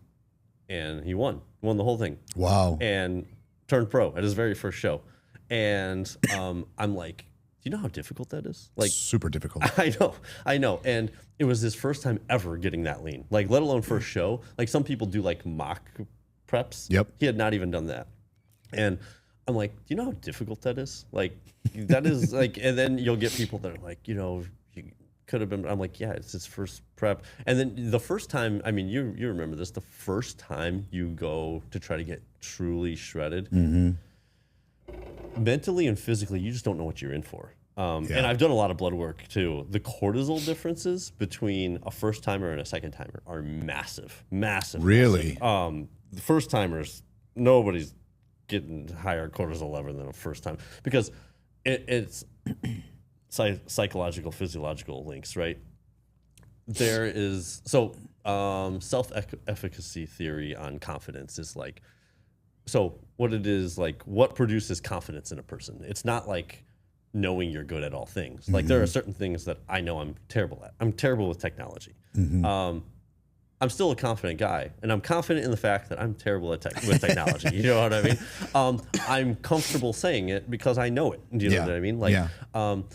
and he won the whole thing. Wow. And turned pro at his very first show. And I'm like, do you know how difficult that is? Like super difficult. I know. And it was his first time ever getting that lean, like let alone first show. Like some people do like mock preps. Yep. He had not even done that. And I'm like, do you know how difficult that is? Like that is like, and then you'll get people that are like, you know, could have been. I'm like, yeah, it's his first prep. And then the first time, I mean, you remember this, the first time you go to try to get truly shredded, mentally and physically, you just don't know what you're in for. And I've done a lot of blood work too. The cortisol differences between a first timer and a second timer are massive. Really? Massive. The first timers, nobody's getting higher cortisol level than a first time because it's psychological, physiological links, right? There is self-efficacy theory on confidence is like, so what it is like, what produces confidence in a person? It's not like knowing you're good at all things. Like there are certain things that I know I'm terrible at. I'm terrible with technology. I'm still a confident guy, and I'm confident in the fact that I'm terrible with technology. You know what I mean? I'm comfortable saying it because I know it. Do you know what I mean? Like, when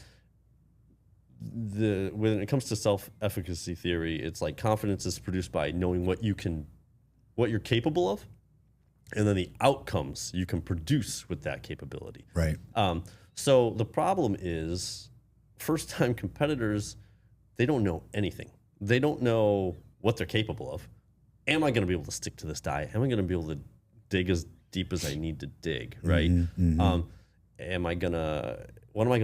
it comes to self-efficacy theory, it's like confidence is produced by knowing what you're capable of, and then the outcomes you can produce with that capability. Right. So the problem is, first-time competitors, they don't know anything. They don't know what they're capable of. Am I going to be able to stick to this diet? Am I going to be able to dig as deep as I need to dig, right? What am I going to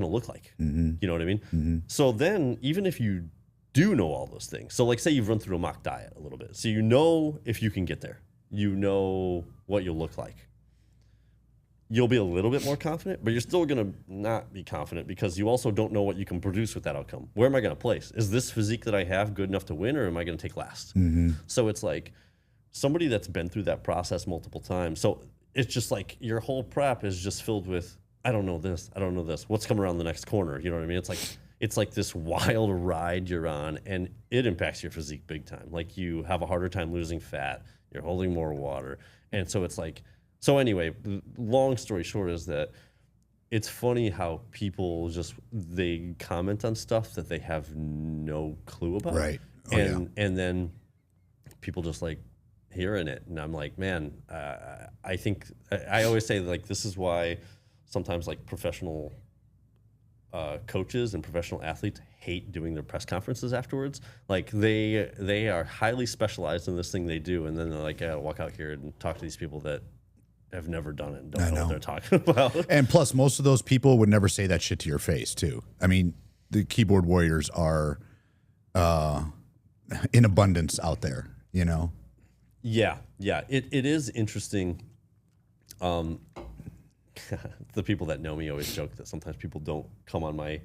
look like? You know what I mean? So then, even if you do know all those things, so like say you've run through a mock diet a little bit, so you know if you can get there, you know what you'll look like. You'll be a little bit more confident, but you're still going to not be confident because you also don't know what you can produce with that outcome. Where am I going to place? Is this physique that I have good enough to win, or am I going to take last? So it's like somebody that's been through that process multiple times. So it's just like your whole prep is just filled with, I don't know this. I don't know this. What's coming around the next corner? You know what I mean? It's like this wild ride you're on, and it impacts your physique big time. Like you have a harder time losing fat. You're holding more water. And so it's like, so anyway, long story short is that it's funny how people they comment on stuff that they have no clue about. Right. And then people just like hearing it. And I'm like, man, I think, I always say like, this is why sometimes like professional coaches and professional athletes hate doing their press conferences afterwards. Like they are highly specialized in this thing they do. And then they're like, I gotta walk out here and talk to these people that have never done it and don't know what they're talking about. And plus, most of those people would never say that shit to your face, too. I mean, the keyboard warriors are in abundance out there, you know? Yeah. It is interesting. The people that know me always joke that sometimes people don't come on my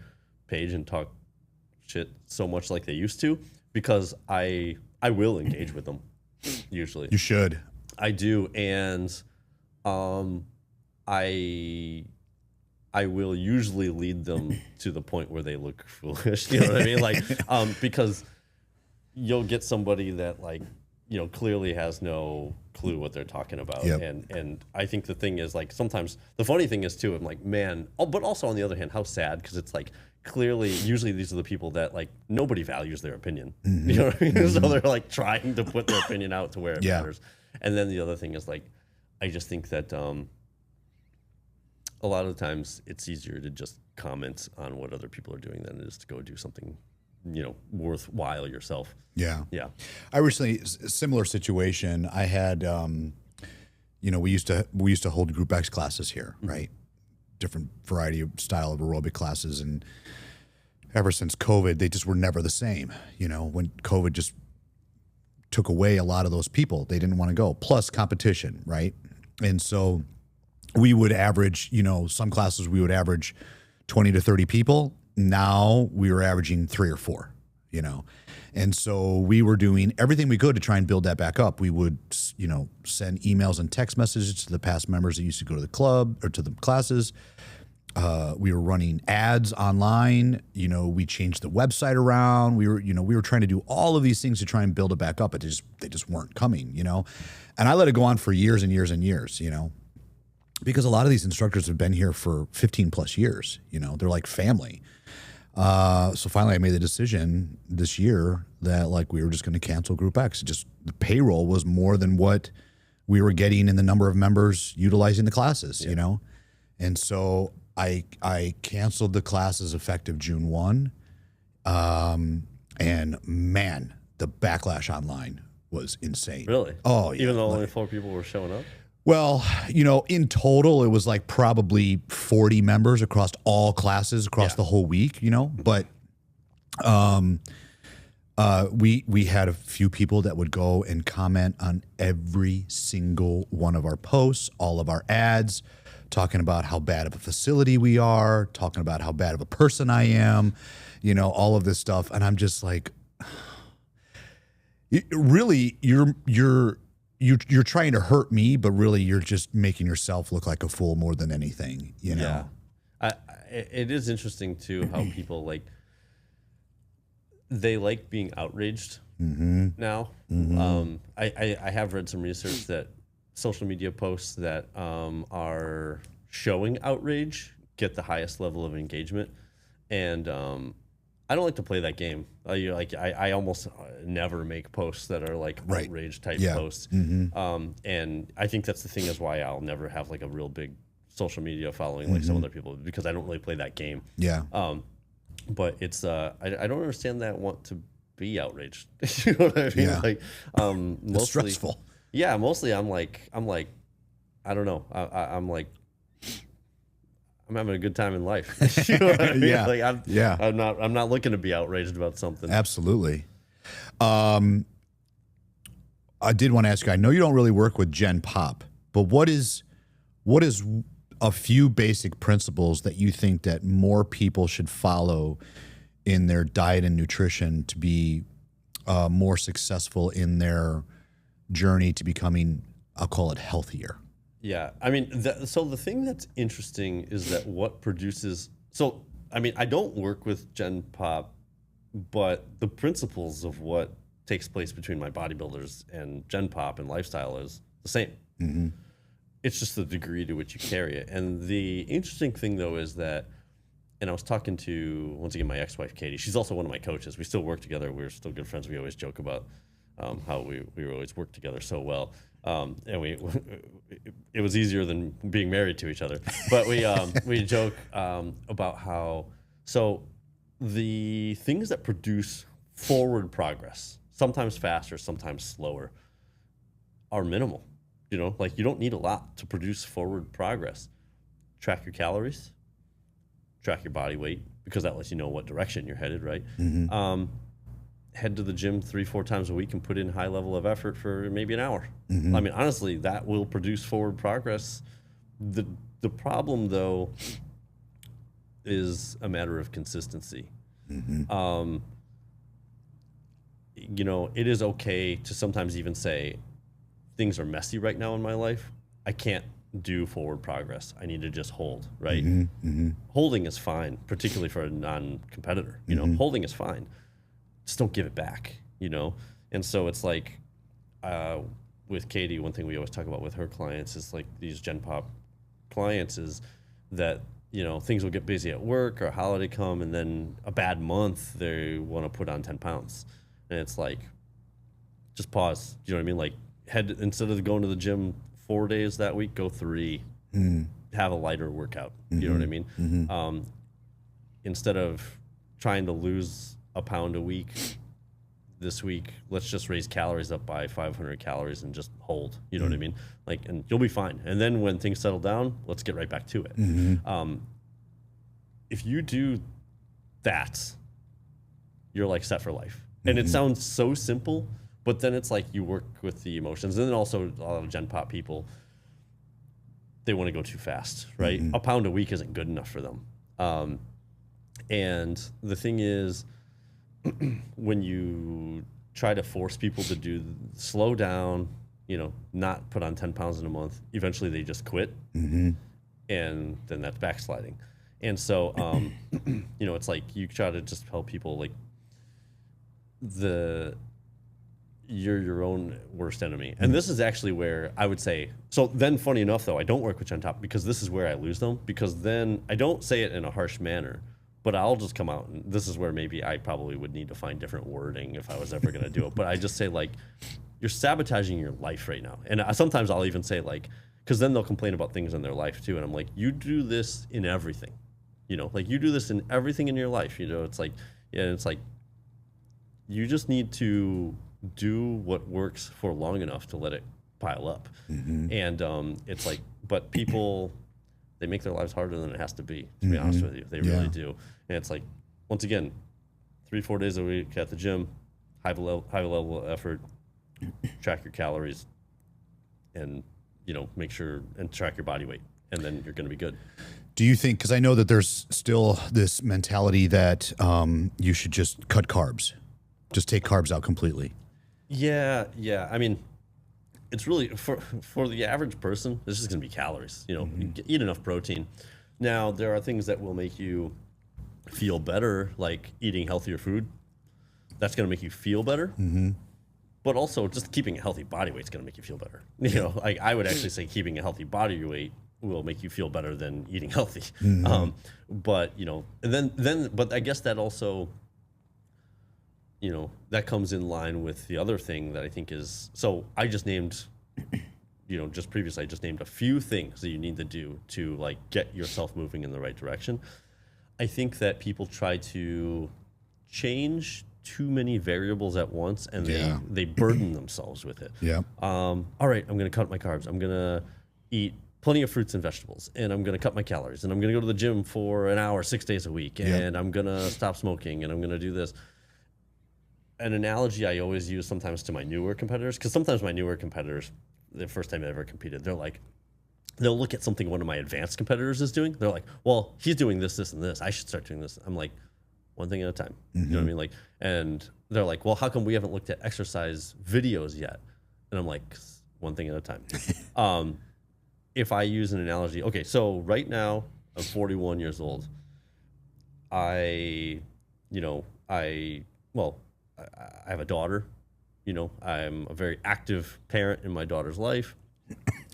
page and talk shit so much like they used to, because I will engage with them, usually. You should. I do, and I will usually lead them to the point where they look foolish. You know what I mean? Like, because you'll get somebody that like, you know, clearly has no clue what they're talking about. Yep. And I think the thing is like, sometimes the funny thing is too, I'm like, man, but also on the other hand, how sad, because it's like, clearly, usually these are the people that like nobody values their opinion. You know what I mean? So they're like trying to put their opinion out to where it matters. And then the other thing is like, I just think that a lot of the times it's easier to just comment on what other people are doing than it is to go do something, you know, worthwhile yourself. Yeah. I recently, similar situation. I had, you know, we used to hold Group X classes here, right? Different variety of style of aerobic classes, and ever since COVID, they just were never the same. You know, when COVID just took away a lot of those people, they didn't want to go. Plus competition, right? And so we would average, you know, some classes we would average 20 to 30 people. Now we were averaging 3 or 4, you know. And so we were doing everything we could to try and build that back up. We would, you know, send emails and text messages to the past members that used to go to the club or to the classes. We were running ads online. You know, we changed the website around. We were trying to do all of these things to try and build it back up. But they just weren't coming, you know. And I let it go on for years and years and years, you know, because a lot of these instructors have been here for 15 plus years. You know, they're like family. So finally I made the decision this year that like we were just going to cancel Group X. Just the payroll was more than what we were getting in the number of members utilizing the classes, you know? And so I canceled the classes effective June 1. And man, the backlash online was insane. Really? Oh, yeah. Even though only 4 people were showing up? Well, in total, it was like probably 40 members across all classes across the whole week, but we had a few people that would go and comment on every single one of our posts, all of our ads, talking about how bad of a facility we are, talking about how bad of a person I am, all of this stuff. And I'm just like, really, you're trying to hurt me, but really you're just making yourself look like a fool more than anything, Yeah. It is interesting too how people they like being outraged now. I have read some research that social media posts that are showing outrage get the highest level of engagement, and I don't like to play that game. I almost never make posts that are like outrage type posts. And I think that's the thing is why I'll never have like a real big social media following like some other people, because I don't really play that game. Yeah. But it's I don't understand that want to be outraged. You know what I mean? Yeah. Like mostly it's stressful. Yeah, mostly I'm like I don't know. I'm having a good time in life. You know what I mean? Yeah. Like I'm not looking to be outraged about something. Absolutely. I did want to ask you, I know you don't really work with Gen Pop, but what is a few basic principles that you think that more people should follow in their diet and nutrition to be more successful in their journey to becoming, I'll call it, healthier? Yeah, I mean, so the thing that's interesting is that what produces. So, I mean, I don't work with Gen Pop, but the principles of what takes place between my bodybuilders and Gen Pop and lifestyle is the same. Mm-hmm. It's just the degree to which you carry it. And the interesting thing, though, is that, and I was talking to, once again, my ex-wife, Katie. She's also one of my coaches. We still work together. We're still good friends. We always joke about how we always work together so well. And it was easier than being married to each other. But we joke about how, so the things that produce forward progress, sometimes faster, sometimes slower, are minimal. Like you don't need a lot to produce forward progress. Track your calories, track your body weight, because that lets you know what direction you're headed, right? Mm-hmm. Head to the gym 3-4 times a week and put in high level of effort for maybe an hour. Mm-hmm. I mean, honestly, that will produce forward progress. The problem, though, is a matter of consistency. Mm-hmm. It is okay to sometimes even say, things are messy right now in my life. I can't do forward progress. I need to just hold, right? Mm-hmm. Mm-hmm. Holding is fine, particularly for a non-competitor. Holding is fine. Just don't give it back, And so it's like with Katie, one thing we always talk about with her clients is like these Gen Pop clients is that, things will get busy at work or a holiday come, and then a bad month, they want to put on 10 pounds. And it's like, just pause. You know what I mean? Like, instead of going to the gym 4 days that week, go 3. Have a lighter workout. You know what I mean? Mm-hmm. Instead of trying to lose a pound a week this week, let's just raise calories up by 500 calories and just hold. You know what I mean? Like, and you'll be fine. And then when things settle down, let's get right back to it. Mm-hmm. If you do that, you're like set for life. And it sounds so simple, but then it's like you work with the emotions. And then also a lot of Gen Pop people, they want to go too fast, right? Mm-hmm. A pound a week isn't good enough for them. And the thing is, when you try to force people to slow down, not put on 10 pounds in a month, eventually they just quit. Mm-hmm. And then that's backsliding. And so, it's like you try to just tell people like you're your own worst enemy. And this is actually where I would say, so then funny enough though, I don't work with Gen Top because this is where I lose them, because then I don't say it in a harsh manner, but I'll just come out, and this is where maybe I probably would need to find different wording if I was ever going to do it. But I just say like, you're sabotaging your life right now. And sometimes I'll even say like, because then they'll complain about things in their life too. And I'm like, you do this in everything, like you do this in everything in your life. It's like Yeah, and it's like you just need to do what works for long enough to let it pile up. And it's like, but people, they make their lives harder than it has to be honest with you. They really do. And it's like, once again, 3-4 days a week at the gym, high level of effort, track your calories, and make sure and track your body weight, and then you're going to be good. Do you think, because I know that there's still this mentality that you should just cut carbs, just take carbs out completely? Yeah. I mean, it's really for the average person, it's just going to be calories. Eat enough protein. Now, there are things that will make you feel better, like eating healthier food. That's going to make you feel better. But also, just keeping a healthy body weight is going to make you feel better. Like I would actually say keeping a healthy body weight will make you feel better than eating healthy. But and then but I guess that also, that comes in line with the other thing that I think is, so I just named, just previously I just named a few things that you need to do to like get yourself moving in the right direction. I think that people try to change too many variables at once, and they burden themselves with it. All right, I'm going to cut my carbs. I'm going to eat plenty of fruits and vegetables, and I'm going to cut my calories, and I'm going to go to the gym for an hour, 6 days a week, and I'm going to stop smoking, and I'm going to do this. An analogy I always use sometimes to my newer competitors, because sometimes my newer competitors, the first time I ever competed, they're like, they'll look at something one of my advanced competitors is doing. They're like, well, he's doing this, this, and this. I should start doing this. I'm like, one thing at a time. You know what I mean? Like, and they're like, well, how come we haven't looked at exercise videos yet? And I'm like, one thing at a time. If I use an analogy, okay, so right now I'm 41 years old. I have a daughter. I'm a very active parent in my daughter's life.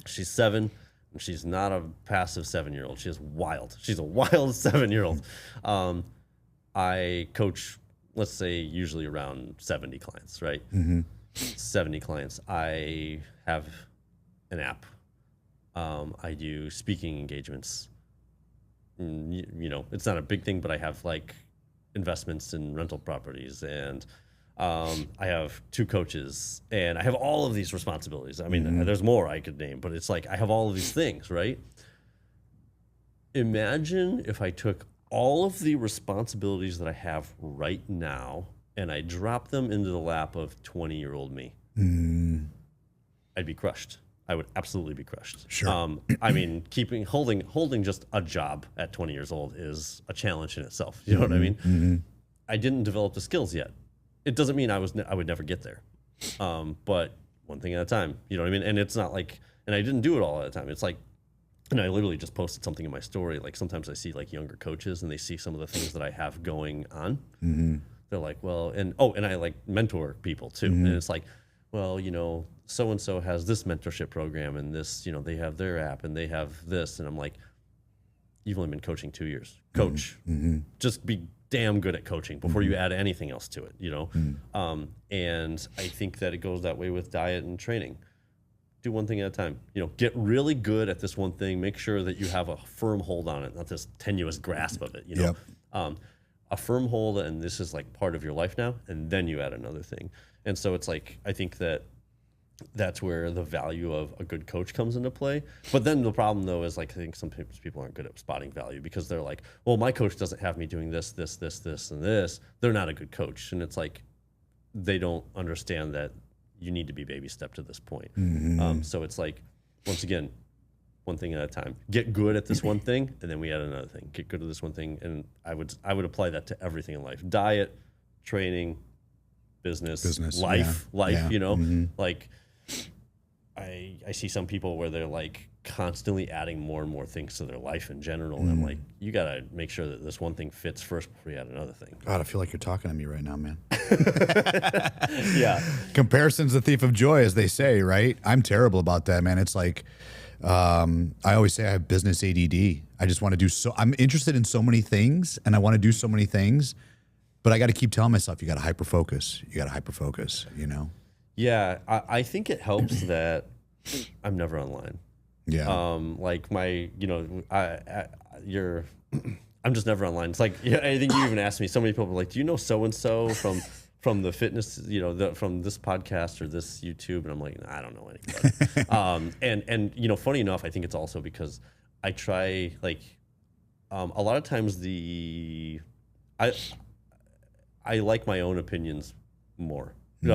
She's 7. And she's not a passive 7-year-old. She's wild. She's a wild 7-year-old. I coach, let's say, usually around 70 clients, right? 70 clients. I have an app. I do speaking engagements. It's not a big thing, but I have like investments in rental properties, and I have 2 coaches, and I have all of these responsibilities. I mean, there's more I could name, but it's like I have all of these things, right? Imagine if I took all of the responsibilities that I have right now and I dropped them into the lap of 20-year-old me. I'd be crushed. I would absolutely be crushed. Sure. I mean, holding just a job at 20 years old is a challenge in itself. You know what I mean? I didn't develop the skills yet. It doesn't mean I would never get there. But one thing at a time, you know what I mean? And it's not like, and I didn't do it all at a time. It's like, and I literally just posted something in my story. Like sometimes I see like younger coaches and they see some of the things that I have going on. They're like, well, and I like mentor people too. And it's like, well, so-and-so has this mentorship program and this, they have their app and they have this. And I'm like, you've only been coaching 2 years. Coach. Just be damn good at coaching before you add anything else to it, And I think that it goes that way with diet and training. Do one thing at a time. Get really good at this one thing. Make sure that you have a firm hold on it, not this tenuous grasp of it, a firm hold, and this is like part of your life now, and then you add another thing. And so it's like, I think that's where the value of a good coach comes into play. But then the problem though is like, I think some people aren't good at spotting value because they're like, well, my coach doesn't have me doing this, this, this, this, and this. They're not a good coach. And it's like, they don't understand that you need to be baby step to this point. So it's like, once again, one thing at a time. Get good at this one thing, and then we add another thing. Get good at this one thing, and I would apply that to everything in life: diet, training, business, life. Like I see some people where they're like constantly adding more and more things to their life in general, and I'm like, you gotta make sure that this one thing fits first before you add another thing. God, I feel like you're talking to me right now, man. Yeah. Comparison's the thief of joy, as they say, right? I'm terrible about that, man. It's like, I always say I have business ADD. I just want to I'm interested in so many things and I want to do so many things, but I got to keep telling myself, you got to hyper focus. Yeah. I think it helps that I'm never online. Yeah. Like my, I'm just never online. It's like, yeah, I think you even asked me, so many people are like, do you know so-and-so from the fitness, from this podcast or this YouTube? And I'm like, nah, I don't know anybody. And funny enough, I think it's also because I try, like, a lot of times I like my own opinions more. And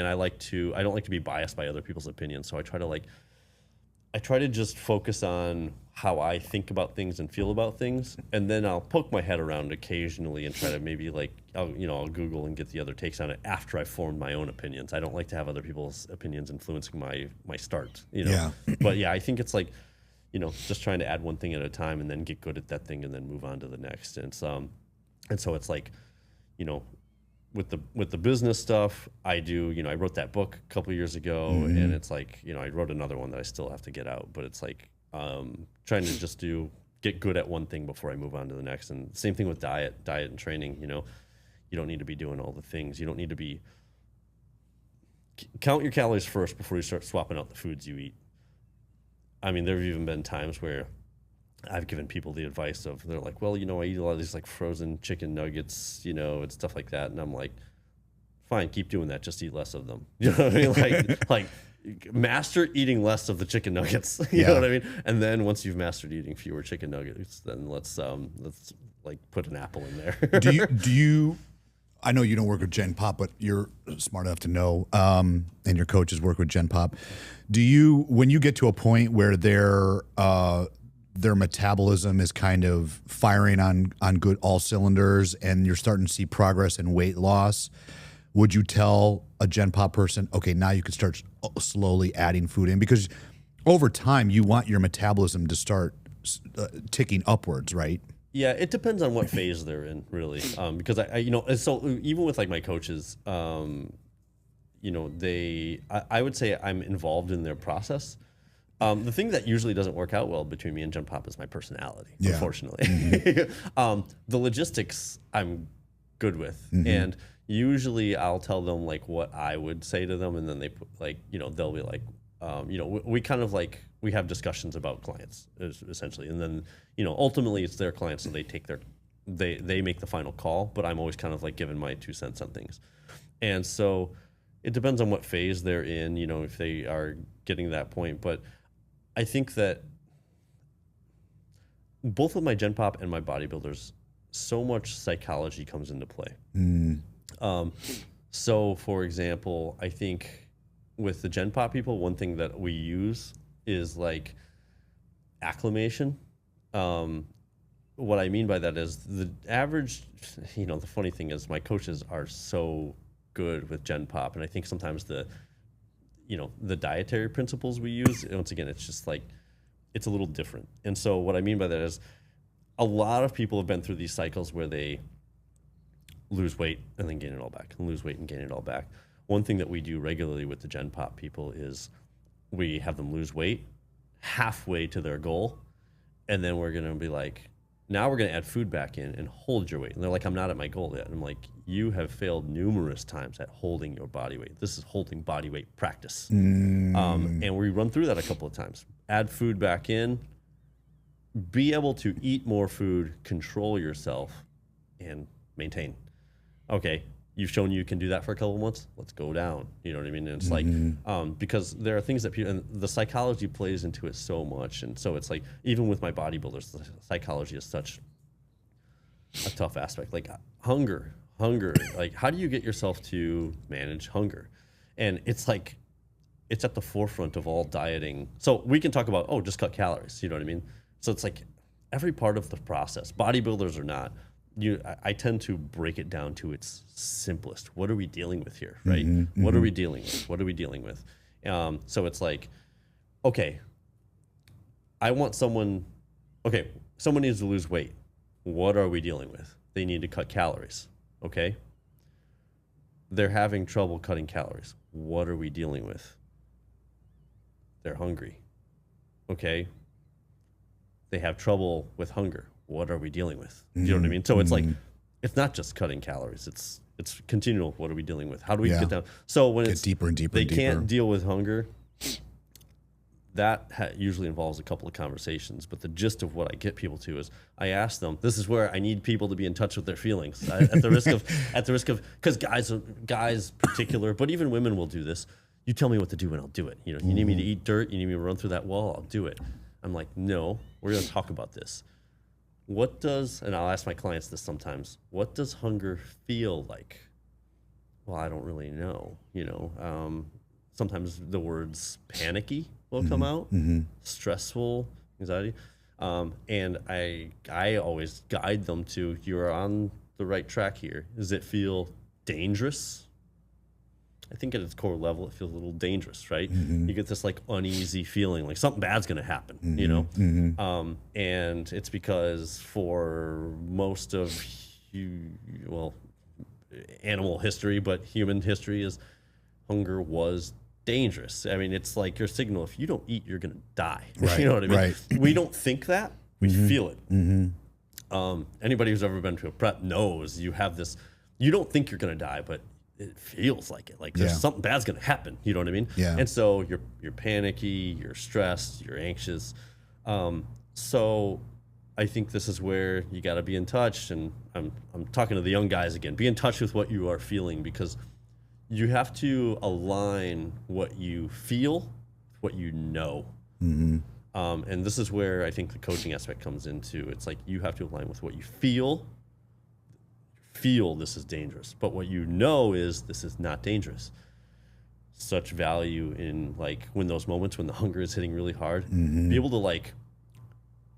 I don't like to be biased by other people's opinions. So I try to just focus on how I think about things and feel about things, and then I'll poke my head around occasionally and try to maybe I'll Google and get the other takes on it after I've formed my own opinions. I don't like to have other people's opinions influencing my start. Yeah. But yeah, I think it's like, just trying to add one thing at a time and then get good at that thing and then move on to the next. And so it's like, with the business stuff, I wrote that book a couple years ago, and it's like, I wrote another one that I still have to get out, but it's like, trying to just get good at one thing before I move on to the next. And same thing with diet and training. You don't need to be doing all the things. You don't need to be count your calories first before you start swapping out the foods you eat. I mean, there have even been times where I've given people the advice of, they're like, well, I eat a lot of these like frozen chicken nuggets, and stuff like that. And I'm like, fine, keep doing that. Just eat less of them. You know what I mean? Like master eating less of the chicken nuggets. You know what I mean? And then once you've mastered eating fewer chicken nuggets, then let's like put an apple in there. Do you? I know you don't work with Gen Pop, but you're smart enough to know, and your coaches work with Gen Pop. Do you, when you get to a point where their metabolism is kind of firing on good all cylinders, and you're starting to see progress in weight loss, would you tell a Gen Pop person, okay, now you can start slowly adding food in? Because over time, you want your metabolism to start ticking upwards, right? Yeah, it depends on what phase they're in, really. Because so even with like my coaches, I would say I'm involved in their process. The thing that usually doesn't work out well between me and Gen Pop is my personality, unfortunately. The logistics I'm good with, and usually I'll tell them like what I would say to them, and then they put like, they'll be like, we kind of like, we have discussions about clients essentially, and then ultimately it's their clients, so they make the final call, but I'm always kind of like giving my 2 cents on things. And so it depends on what phase they're in, if they are getting to that point. But I think that both of my Gen Pop and my bodybuilders, so much psychology comes into play. So for example, I think with the Gen Pop people, one thing that we use is like acclimation. What I mean by that is the average, the funny thing is my coaches are so good with Gen Pop, and I think sometimes the dietary principles we use, once again, it's just like, it's a little different. And so what I mean by that is a lot of people have been through these cycles where they lose weight and then gain it all back, and lose weight and gain it all back. One thing that we do regularly with the Gen Pop people is we have them lose weight halfway to their goal, and then we're going to be like, now we're going to add food back in and hold your weight. And they're like, I'm not at my goal yet. And I'm like, you have failed numerous times at holding your body weight. This is holding body weight practice. And we run through that a couple of times. Add food back in, be able to eat more food, control yourself, and maintain. Okay, you've shown you can do that for a couple of months. Let's go down. You know what I mean? And it's like, because there are things that people, and the psychology plays into it so much. And so it's like, even with my bodybuilders, the psychology is such a tough aspect. Like hunger, like how do you get yourself to manage hunger? And it's like, it's at the forefront of all dieting. So we can talk about, just cut calories. You know what I mean? So it's like every part of the process, bodybuilders or not, I tend to break it down to its simplest. What are we dealing with here, right? What are we dealing with? What are we dealing with? So it's like, okay, someone needs to lose weight. What are we dealing with? They need to cut calories, okay? They're having trouble cutting calories. What are we dealing with? They're hungry, okay? They have trouble with hunger. What are we dealing with? Do you know what I mean? So it's like, it's not just cutting calories. It's continual. What are we dealing with? How do we get down? So when get it's deeper and deeper, they can't deal with hunger. that usually involves a couple of conversations, but the gist of what I get people to is I ask them, this is where I need people to be in touch with their feelings at the risk of, because guys particular, but even women will do this. You tell me what to do and I'll do it. You need me to eat dirt. You need me to run through that wall. I'll do it. I'm like, no, we're going to talk about this. And I'll ask my clients this sometimes, what does hunger feel like? Well, I don't really know. Sometimes the words panicky will come out, stressful, anxiety. And I always guide them to, you're on the right track here. Does it feel dangerous? I think at its core level, it feels a little dangerous, right? You get this like uneasy feeling, like something bad's going to happen, and it's because for most of animal history, but human history is hunger was dangerous. I mean, it's like your signal. If you don't eat, you're going to die. Right, You know what I mean? right. We don't think that. We feel it. Anybody who's ever been to a prep knows you have this. You don't think you're going to die, but it feels like it. Like there's something bad's going to happen. You know what I mean? Yeah. And so you're panicky, you're stressed, you're anxious. So I think this is where you got to be in touch. And I'm talking to the young guys again. Be in touch with what you are feeling, because you have to align what you feel with what you know. And this is where I think the coaching aspect comes into. It's like you have to align with what you feel. This is dangerous, but what you know is this is not dangerous. Such value in like when those moments when the hunger is hitting really hard, be able to like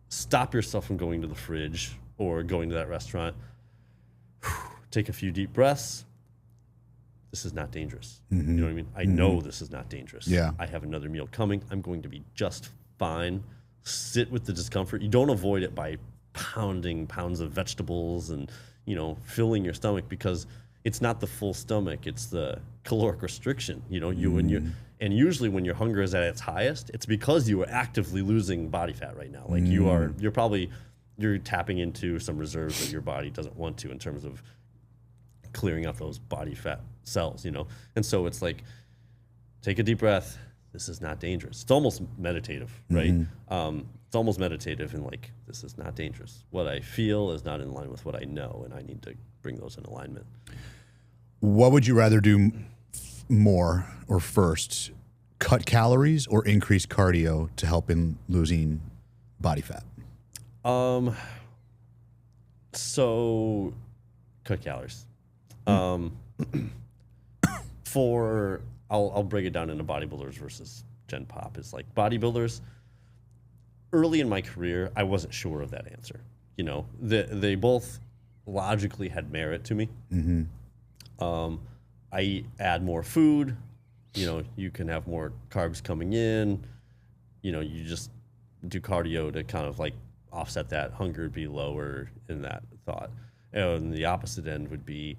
stop yourself from going to the fridge or going to that restaurant, take a few deep breaths. This is not dangerous. You know what I mean? I know this is not dangerous. Yeah. I have another meal coming. I'm going to be just fine. Sit with the discomfort. You don't avoid it by pounding pounds of vegetables and filling your stomach, because it's not the full stomach, it's the caloric restriction. And usually when your hunger is at its highest, it's because you are actively losing body fat right now. Like you're tapping into some reserves that your body doesn't want to in terms of clearing out those body fat cells, And so it's like, take a deep breath. This is not dangerous. It's almost meditative, right? It's almost meditative and like, this is not dangerous. What I feel is not in line with what I know, and I need to bring those in alignment. What would you rather do more or first, cut calories or increase cardio to help in losing body fat? So cut calories. I'll break it down into bodybuilders versus Gen Pop. It's like bodybuilders, early in my career, I wasn't sure of that answer. They both logically had merit to me. I add more food, you can have more carbs coming in, you just do cardio to kind of like offset that. Hunger would be lower in that thought. And the opposite end would be,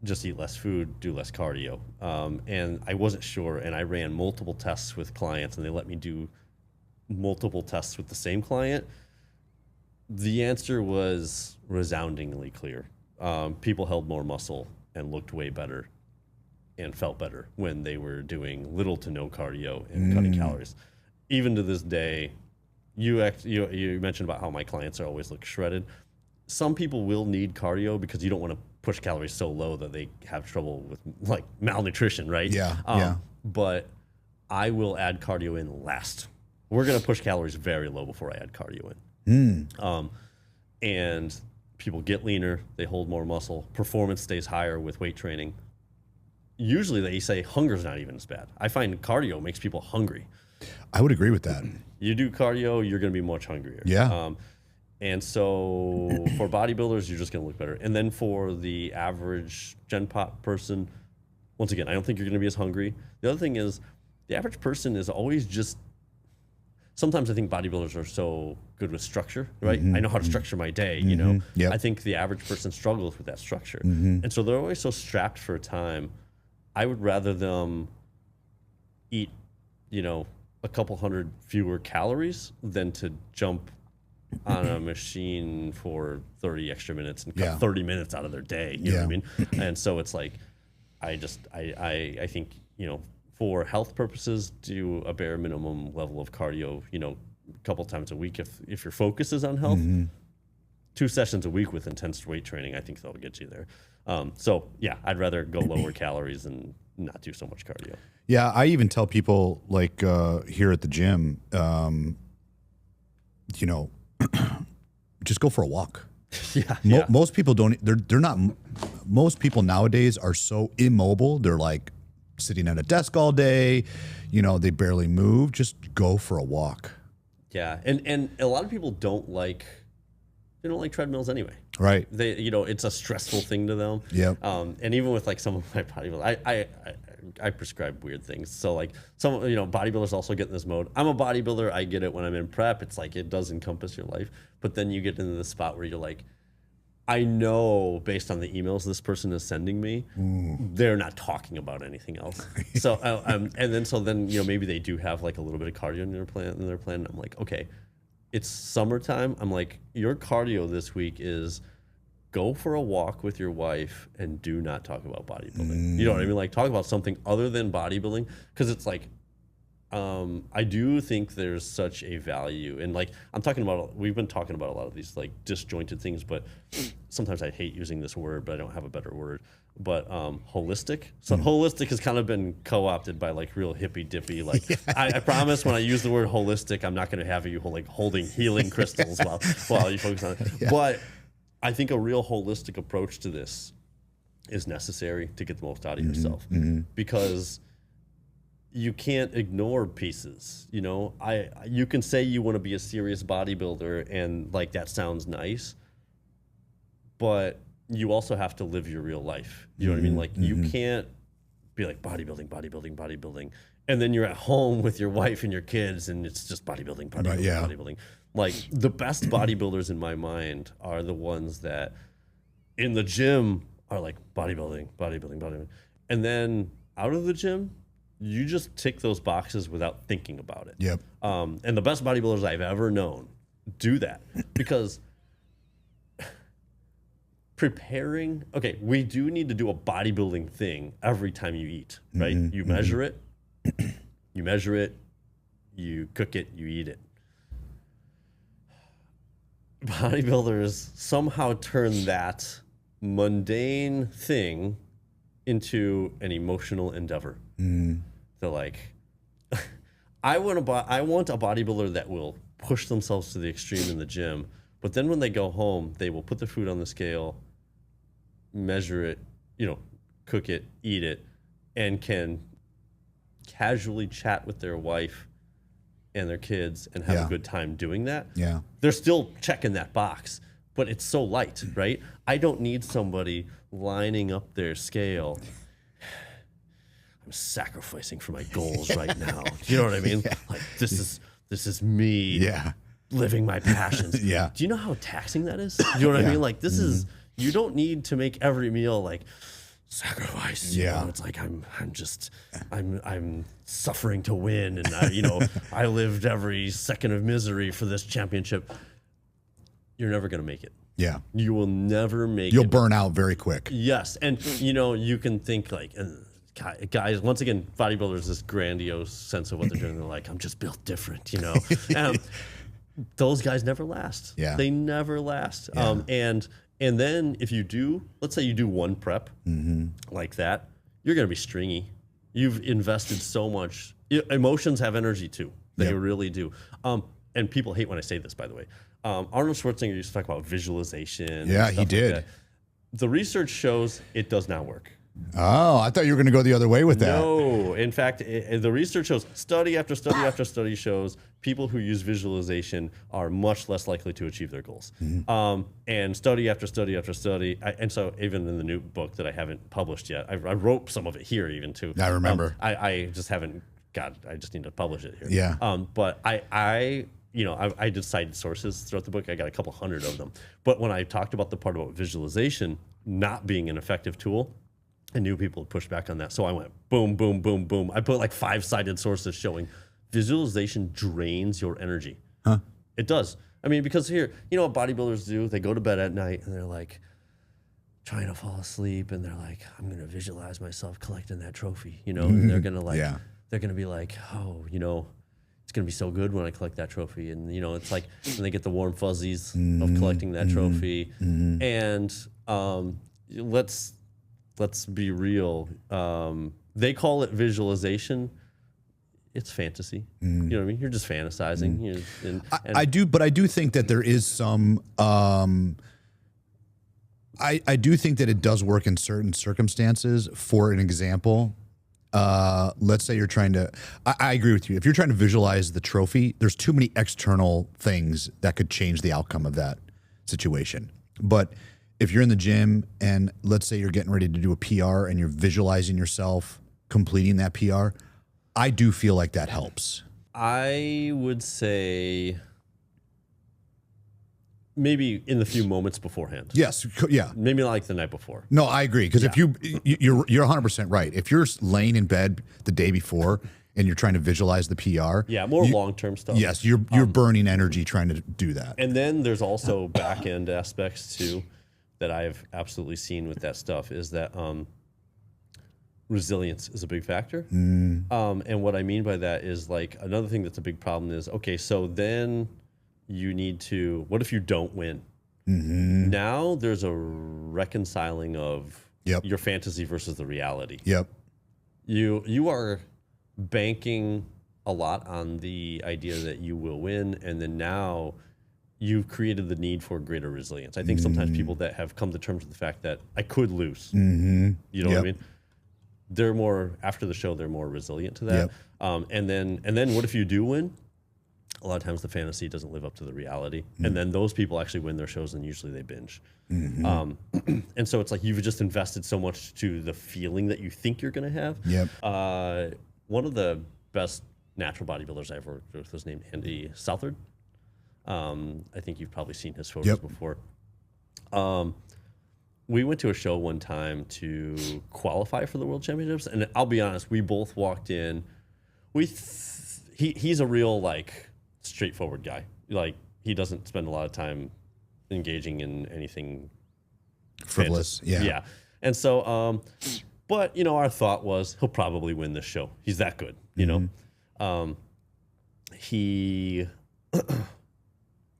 just eat less food, do less cardio. And I wasn't sure, and I ran multiple tests with clients, and they let me do multiple tests with the same client. The answer was resoundingly clear. People held more muscle and looked way better and felt better when they were doing little to no cardio and cutting calories. Even to this day, you mentioned about how my clients are always look shredded. Some people will need cardio because you don't want to push calories so low that they have trouble with like malnutrition, right? Yeah. But I will add cardio in last. We're going to push calories very low before I add cardio in. And people get leaner, they hold more muscle, performance stays higher with weight training. Usually they say hunger's not even as bad. I find cardio makes people hungry. I would agree with that. You do cardio, you're going to be much hungrier. Yeah. And so for bodybuilders, you're just going to look better. And then for the average Gen Pop person, once again, I don't think you're going to be as hungry. The other thing is the average person is always just, sometimes I think bodybuilders are so good with structure, right? I know how to structure my day, Yep. I think the average person struggles with that structure. And so they're always so strapped for a time. I would rather them eat, a couple hundred fewer calories than to jump on a machine for 30 extra minutes and cut 30 minutes out of their day. You know what I mean? And so it's like, I think, for health purposes, do a bare minimum level of cardio, a couple times a week. If your focus is on health, 2 sessions a week with intense weight training, I think that'll get you there. So yeah, I'd rather go lower calories and not do so much cardio. Yeah, I even tell people like here at the gym, just go for a walk. Yeah. Most people don't. They're not. Most people nowadays are so immobile. They're like sitting at a desk all day. They barely move. Just go for a walk. Yeah, and a lot of people don't like treadmills anyway. Right. They it's a stressful thing to them. Yep. And even with like some of my bodybuilders, I prescribe weird things. So like some bodybuilders also get in this mode. I'm a bodybuilder. I get it when I'm in prep. It's like it does encompass your life. But then you get into the spot where you're like, I know based on the emails this person is sending me, they're not talking about anything else. So then maybe they do have like a little bit of cardio in their plan. I'm like, okay, it's summertime. I'm like, your cardio this week is go for a walk with your wife and do not talk about bodybuilding. You know what I mean? Like talk about something other than bodybuilding, because it's like, I do think there's such a value, and like we've been talking about a lot of these like disjointed things, but sometimes I hate using this word, but I don't have a better word. But holistic. So holistic has kind of been co-opted by like real hippy dippy. Like I promise when I use the word holistic, I'm not going to have you like holding healing crystals while you focus on it. Yeah. But I think a real holistic approach to this is necessary to get the most out of yourself, because you can't ignore pieces. You can say you want to be a serious bodybuilder and like that sounds nice, but you also have to live your real life. You know what I mean? Like you can't be like bodybuilding, and then you're at home with your wife and your kids and it's just bodybuilding. Like the best bodybuilders in my mind are the ones that in the gym are like bodybuilding. And then out of the gym, you just tick those boxes without thinking about it. Yep. And the best bodybuilders I've ever known do that because we do need to do a bodybuilding thing every time you eat, right? You measure it, you cook it, you eat it. Bodybuilders somehow turn that mundane thing into an emotional endeavor. They're like, I want a bodybuilder that will push themselves to the extreme in the gym, but then when they go home, they will put their food on the scale, measure it, cook it, eat it, and can casually chat with their wife and their kids and have a good time doing that. Yeah. They're still checking that box, but it's so light, right? I don't need somebody lining up their scale. I'm sacrificing for my goals right now. You know what I mean? Like this is me living my passions. Do you know how taxing that is? You know what I mean? Like this is, you don't need to make every meal like sacrifice. You know? It's like I'm suffering to win, and I lived every second of misery for this championship. You're never gonna make it. Yeah, you will never make it. You'll burn out very quick. Yes, and you can think like, guys, once again, bodybuilders, this grandiose sense of what they're doing. They're like, I'm just built different, and those guys never last. Yeah, they never last. Yeah. And then if you do, let's say you do one prep like that, you're going to be stringy. You've invested so much. Emotions have energy too. They really do. And people hate when I say this, by the way. Arnold Schwarzenegger used to talk about visualization. Yeah, he did. Like the research shows it does not work. Oh, I thought you were going to go the other way with that. No, in fact, the research shows, study after study after study shows people who use visualization are much less likely to achieve their goals. And study after study after study, and so even in the new book that I haven't published yet, I wrote some of it here even too. I remember. I just haven't I just need to publish it here. Yeah. But I did cited sources throughout the book. I got a couple hundred of them. But when I talked about the part about visualization not being an effective tool, I knew people would push back on that. So I went boom, boom, boom, boom. I put like 5-sided sources showing visualization drains your energy. Huh? It does. I mean, because here, what bodybuilders do? They go to bed at night and they're like, trying to fall asleep, and they're like, I'm going to visualize myself collecting that trophy, and they're going to they're going to be like, oh, it's going to be so good when I collect that trophy. And, it's like, and they get the warm fuzzies of collecting that trophy. And let's be real. They call it visualization. It's fantasy. You know what I mean? You're just fantasizing. I do think that there is some, I do think that it does work in certain circumstances. For an example, let's say you're trying to, I agree with you. If you're trying to visualize the trophy, there's too many external things that could change the outcome of that situation. But if you're in the gym and let's say you're getting ready to do a PR and you're visualizing yourself completing that PR, I do feel like that helps. I would say maybe in the few moments beforehand. Yes. Yeah. Maybe like the night before. No, I agree. Because if you're 100% right. If you're laying in bed the day before and you're trying to visualize the PR. Yeah, more long-term stuff. Yes, you're burning energy trying to do that. And then there's also back-end aspects too that I've absolutely seen with that stuff is that resilience is a big factor. And what I mean by that is like another thing that's a big problem is, okay, so then you need to, what if you don't win? Now there's a reconciling of your fantasy versus the reality. You are banking a lot on the idea that you will win, and then now you've created the need for greater resilience. I think sometimes people that have come to terms with the fact that I could lose, you know what I mean? They're more, after the show, they're more resilient to that. And then what if you do win? A lot of times the fantasy doesn't live up to the reality. And then those people actually win their shows and usually they binge. And so it's like you've just invested so much to the feeling that you think you're going to have. One of the best natural bodybuilders I ever worked with was named Andy Southard. I think you've probably seen his photos before. We went to a show one time to qualify for the World Championships, and I'll be honest, we both walked in. He's a real like straightforward guy. Like he doesn't spend a lot of time engaging in anything frivolous. Yeah. And so, but our thought was he'll probably win this show. He's that good,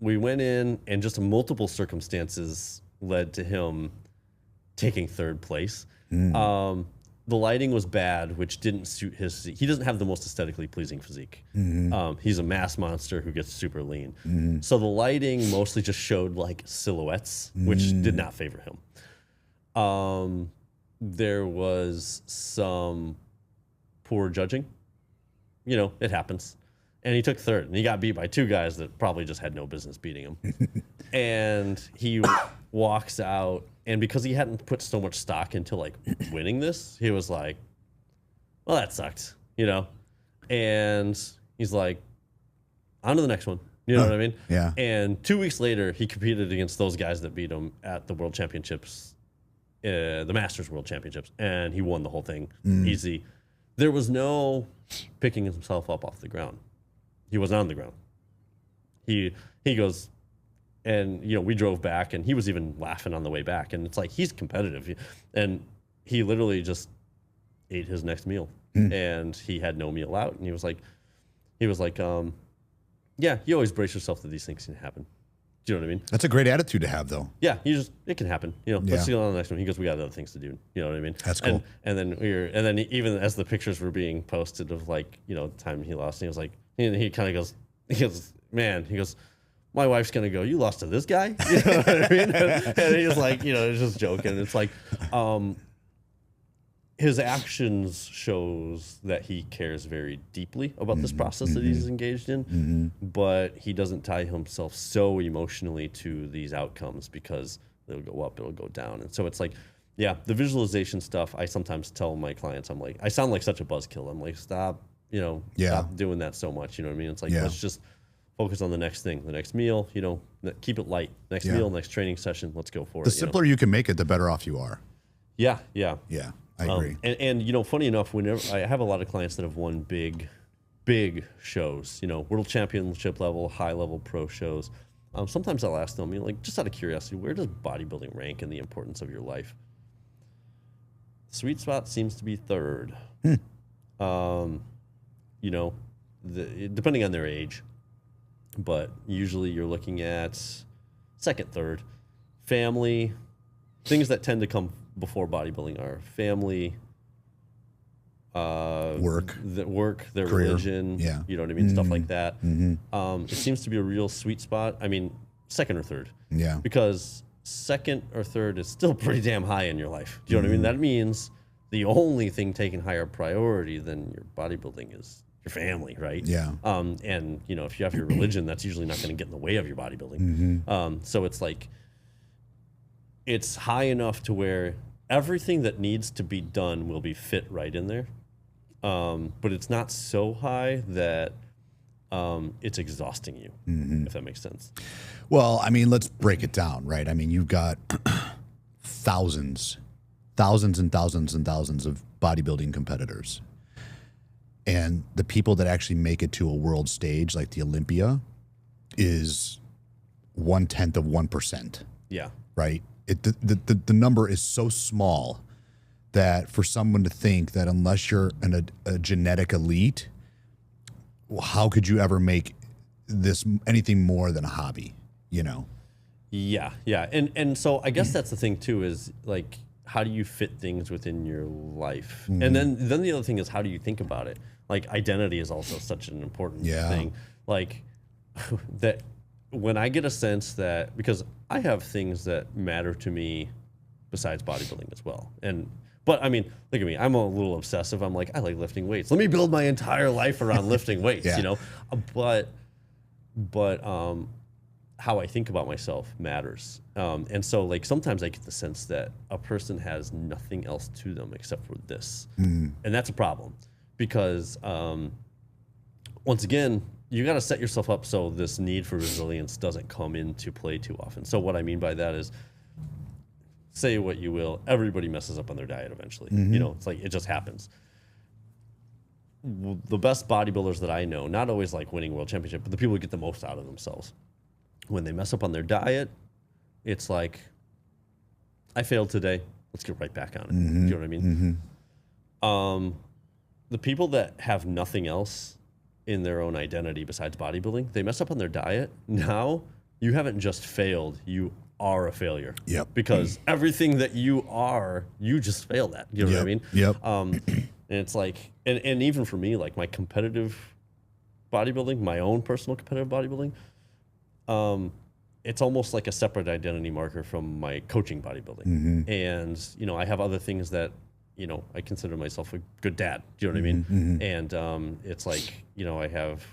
we went in, and just multiple circumstances led to him taking third place. The lighting was bad, which didn't suit his physique. He doesn't have the most aesthetically pleasing physique. He's a mass monster who gets super lean. So the lighting mostly just showed like silhouettes, which did not favor him. There was some poor judging. It happens. And he took third, and he got beat by two guys that probably just had no business beating him. And he walks out, and because he hadn't put so much stock into like winning this, he was like, well, that sucked, And he's like, on to the next one. You know what I mean? Yeah. And 2 weeks later, he competed against those guys that beat him at the World Championships, the Masters World Championships, and he won the whole thing easy. There was no picking himself up off the ground. He wasn't on the ground. He goes, and we drove back, and he was even laughing on the way back. And it's like he's competitive, and he literally just ate his next meal, and he had no meal out. And he was like, yeah, you always brace yourself that these things can happen. Do you know what I mean? That's a great attitude to have, though. Yeah, it can happen. Let's see on the next one. He goes, we got other things to do. You know what I mean? That's cool. And then even as the pictures were being posted of like the time he lost, he was like, he kind of goes, man, my wife's gonna go, you lost to this guy. You know what I mean? And he's like, he's just joking. It's like, his actions shows that he cares very deeply about this process that he's engaged in, but he doesn't tie himself so emotionally to these outcomes because it'll go up, it'll go down. And so it's like, yeah, the visualization stuff, I sometimes tell my clients, I'm like, I sound like such a buzzkill. I'm like, stop, stop doing that so much. You know what I mean? It's like, let's just focus on the next thing, the next meal, keep it light. Next meal, next training session, let's go for it. The simpler you can make it, the better off you are. Yeah. I agree. And funny enough, whenever I have a lot of clients that have won big shows, world championship level, high level pro shows, Sometimes I'll ask them, like, just out of curiosity, where does bodybuilding rank in the importance of your life? Sweet spot seems to be third. Depending on their age, but usually you're looking at second, third. Family, things that tend to come before bodybuilding are family, work, their career. religion, you know what I mean, stuff like that. It seems to be a real sweet spot. I mean, second or third, because second or third is still pretty damn high in your life. Do you know what I mean? That means the only thing taking higher priority than your bodybuilding is your family, right? And if you have your religion, that's usually not going to get in the way of your bodybuilding. So it's like, it's high enough to where everything that needs to be done will be fit right in there. But it's not so high that it's exhausting you, if that makes sense. Well, I mean, let's break it down, right? I mean, you've got thousands and thousands and thousands of bodybuilding competitors. And the people that actually make it to a world stage, like the Olympia, is 1/10 of 1%. Yeah. Right? The number is so small that for someone to think that unless you're a genetic elite, well, how could you ever make this anything more than a hobby, Yeah. And so I guess that's the thing too, is like, how do you fit things within your life? And then the other thing is, how do you think about it? Like, identity is also such an important thing. Like, that when I get a sense that, because I have things that matter to me besides bodybuilding as well. But I mean, look at me, I'm a little obsessive. I'm like, I like lifting weights. Let me build my entire life around lifting weights, But how I think about myself matters. And so, like, sometimes I get the sense that a person has nothing else to them except for this. And that's a problem, because once again, you got to set yourself up so this need for resilience doesn't come into play too often. So what I mean by that is, say what you will, everybody messes up on their diet eventually. It's like, it just happens. The best bodybuilders that I know, not always like winning world championship, but the people who get the most out of themselves, when they mess up on their diet, it's like, I failed today, let's get right back on it. Do you know what I mean? The people that have nothing else in their own identity besides bodybuilding, they mess up on their diet. Now you haven't just failed, you are a failure. Because everything that you are, you just failed at. You know what I mean? And it's like, and even for me, like, my competitive bodybuilding, my own personal competitive bodybuilding, it's almost like a separate identity marker from my coaching bodybuilding. And, I have other things that, I consider myself a good dad. Do you know what I mean? And it's like, I have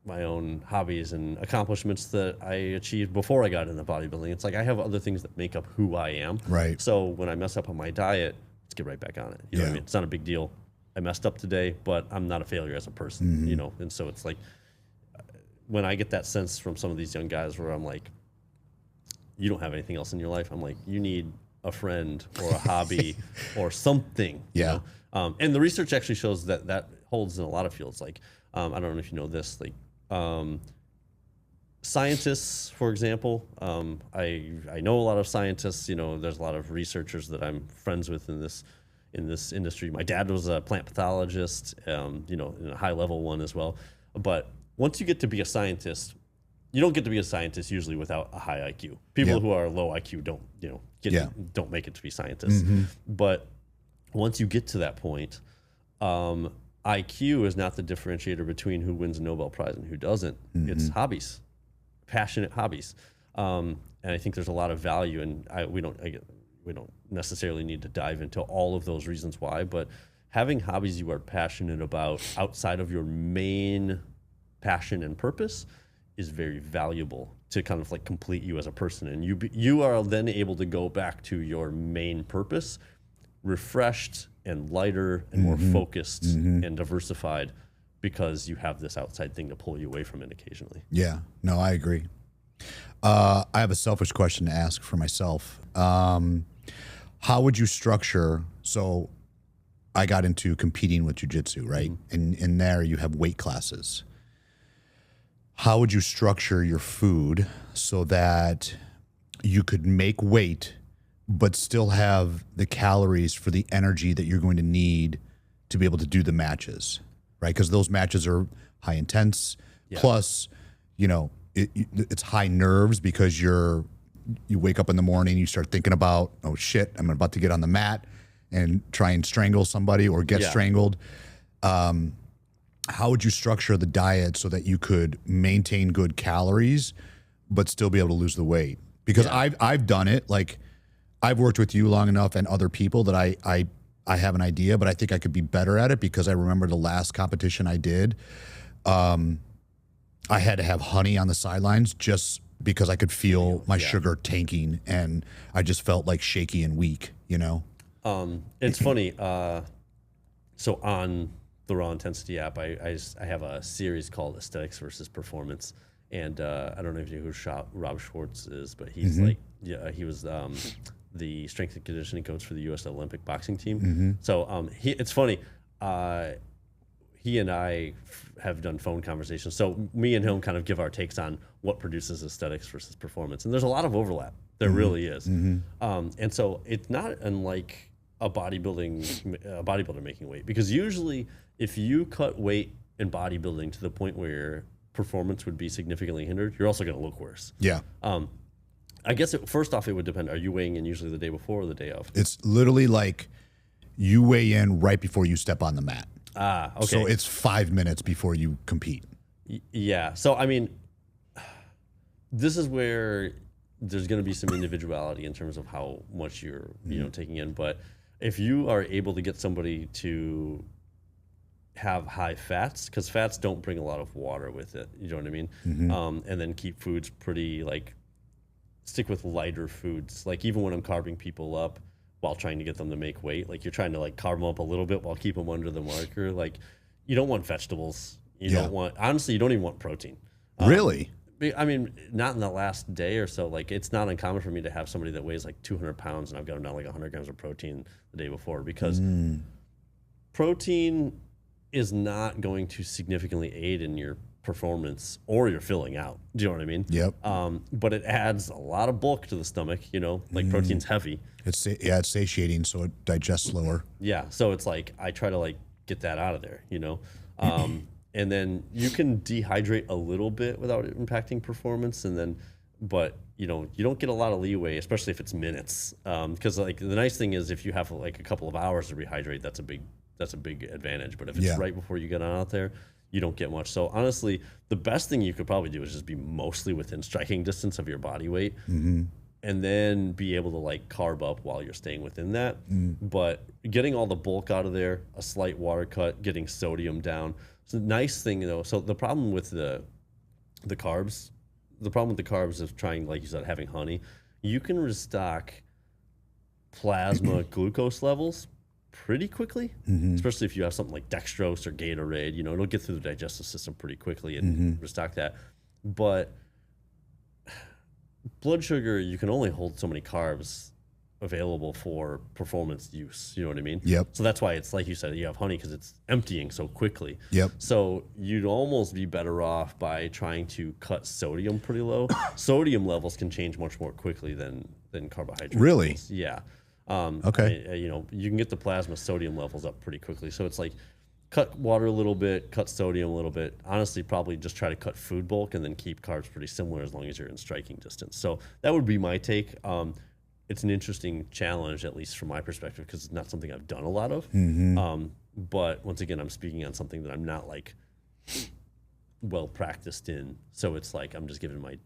my own hobbies and accomplishments that I achieved before I got into bodybuilding. It's like, I have other things that make up who I am. Right. So when I mess up on my diet, let's get right back on it. You know what I mean? It's not a big deal. I messed up today, but I'm not a failure as a person, And so it's like, when I get that sense from some of these young guys where I'm like, you don't have anything else in your life, I'm like, you need a friend or a hobby or something. And the research actually shows that holds in a lot of fields. Like, I don't know if you know this, like, scientists, for example, I know a lot of scientists. There's a lot of researchers that I'm friends with in this industry. My dad was a plant pathologist, in a high level one as well. But once you get to be a scientist, you don't get to be a scientist usually without a high IQ. People who are low IQ don't don't make it to be scientists. But once you get to that point, IQ is not the differentiator between who wins a Nobel Prize and who doesn't. It's hobbies, passionate hobbies. And I think there's a lot of value, and we don't necessarily need to dive into all of those reasons why, but having hobbies you are passionate about outside of your main passion and purpose is very valuable to kind of like complete you as a person. And you are then able to go back to your main purpose refreshed and lighter and more focused and diversified, because you have this outside thing to pull you away from it occasionally. Yeah, no, I agree. I have a selfish question to ask for myself. How would you structure, so I got into competing with jiu-jitsu, right? And in there you have weight classes. how would you structure your food so that you could make weight but still have the calories for the energy that you're going to need to be able to do the matches, right? Because those matches are high intense, plus, you know, it's high nerves because you wake up in the morning, you start thinking about, oh shit, I'm about to get on the mat and try and strangle somebody or get strangled. How would you structure the diet so that you could maintain good calories but still be able to lose the weight? Because I've done it. Like, I've worked with you long enough and other people that I have an idea, but I think I could be better at it because I remember the last competition I did. I had to have honey on the sidelines just because I could feel my sugar tanking, and I just felt like shaky and weak, you know? It's funny. So on the Raw Intensity app, I have a series called Aesthetics versus Performance. And I don't know if you know who Rob Schwartz is, but he's he was the strength and conditioning coach for the U.S. Olympic boxing team. So it's funny. He and I have done phone conversations. So me and him kind of give our takes on what produces aesthetics versus performance. And there's a lot of overlap. There really is. And so it's not unlike a bodybuilder making weight, because usually if you cut weight in bodybuilding to the point where performance would be significantly hindered, you're also going to look worse. Yeah. I guess first off, it would depend. Are you weighing in usually the day before or the day of? It's literally like you weigh in right before you step on the mat. Okay. So it's 5 minutes before you compete. Yeah. So, I mean, this is where there's going to be some individuality in terms of how much you're, taking in. But if you are able to get somebody to have high fats, because fats don't bring a lot of water with it, you know what I mean? And then keep foods pretty, stick with lighter foods. Like, even when I'm carving people up while trying to get them to make weight, like, you're trying to carve them up a little bit while keep them under the marker. Like, you don't want vegetables. Honestly, you don't even want protein. Really? I mean, not in the last day or so. Like, it's not uncommon for me to have somebody that weighs 200 pounds and I've got them down 100 grams of protein the day before, because protein is not going to significantly aid in your performance or your filling out. Do you know what I mean? Yep. But it adds a lot of bulk to the stomach, protein's heavy. It's satiating, so it digests slower. Yeah. So it's I try to get that out of there, and then you can dehydrate a little bit without it impacting performance. But you don't get a lot of leeway, especially if it's minutes. Because the nice thing is, if you have a couple of hours to rehydrate, that's a big advantage. But if it's right before you get on out there, you don't get much. So honestly, the best thing you could probably do is just be mostly within striking distance of your body weight, and then be able to carb up while you're staying within that. But getting all the bulk out of there, a slight water cut, getting sodium down. So the nice thing, so the problem with the carbs is trying, like you said, having honey. You can restock plasma glucose levels pretty quickly, especially if you have something like dextrose or Gatorade. It'll get through the digestive system pretty quickly and restock that. But blood sugar, you can only hold so many carbs available for performance use. You know what I mean? Yep. So that's why it's like you said, you have honey because it's emptying so quickly. Yep. So you'd almost be better off by trying to cut sodium pretty low. Sodium levels can change much more quickly than carbohydrate. Really? Levels. Yeah. Okay. You can get the plasma sodium levels up pretty quickly. So it's cut water a little bit, cut sodium a little bit. Honestly, probably just try to cut food bulk and then keep carbs pretty similar as long as you're in striking distance. So that would be my take. It's an interesting challenge, at least from my perspective, because it's not something I've done a lot of. But once again, I'm speaking on something that I'm not well practiced in. So it's I'm just giving my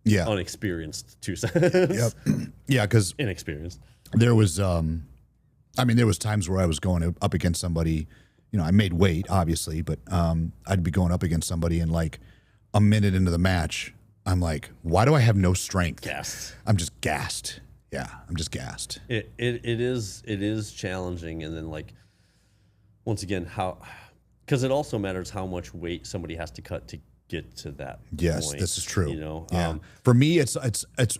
unexperienced 2 cents. Yep. Yeah, because inexperienced. There was, there was times where I was going up against somebody. I made weight, obviously, but I'd be going up against somebody, and a minute into the match, I'm like, why do I have no strength? Gassed. I'm just gassed. Yeah, I'm just gassed. It is challenging, and then once again, because it also matters how much weight somebody has to cut to get to that point. This is true. For me, it's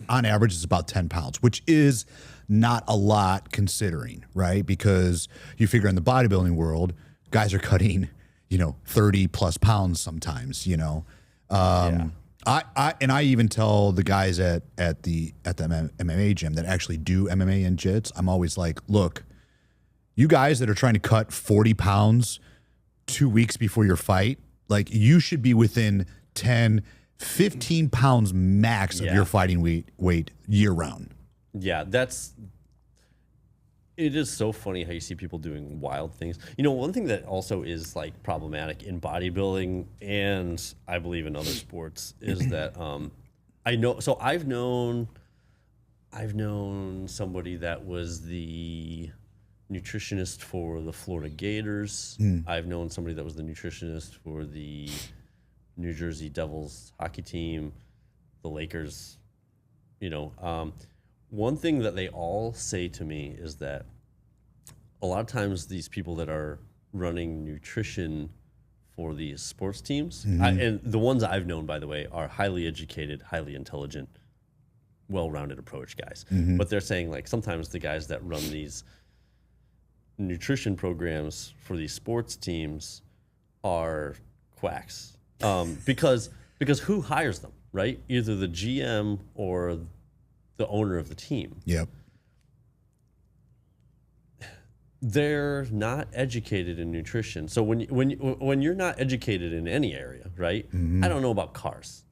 on average it's about 10 pounds, which is not a lot considering, right? Because you figure in the bodybuilding world, guys are cutting 30 plus pounds sometimes, I even tell the guys at the MMA gym that actually do MMA and jits, I'm always like, look, you guys that are trying to cut 40 pounds 2 weeks before your fight, like you should be within 10, 15 pounds max of your fighting weight year round. Yeah, it is so funny how you see people doing wild things. You know, one thing that also is like problematic in bodybuilding and I believe in other sports is that I've known somebody that was the nutritionist for the Florida Gators. I've known somebody that was the nutritionist for the New Jersey Devils hockey team, the Lakers, you know. One thing that they all say to me is that a lot of times these people that are running nutrition for these sports teams, and the ones I've known, by the way, are highly educated, highly intelligent, well-rounded approach guys. But they're saying like sometimes the guys that run these nutrition programs for these sports teams are quacks, because who hires them, right? Either the GM or the owner of the team. Yep. They're not educated in nutrition. So when you're not educated in any area, right? I don't know about cars.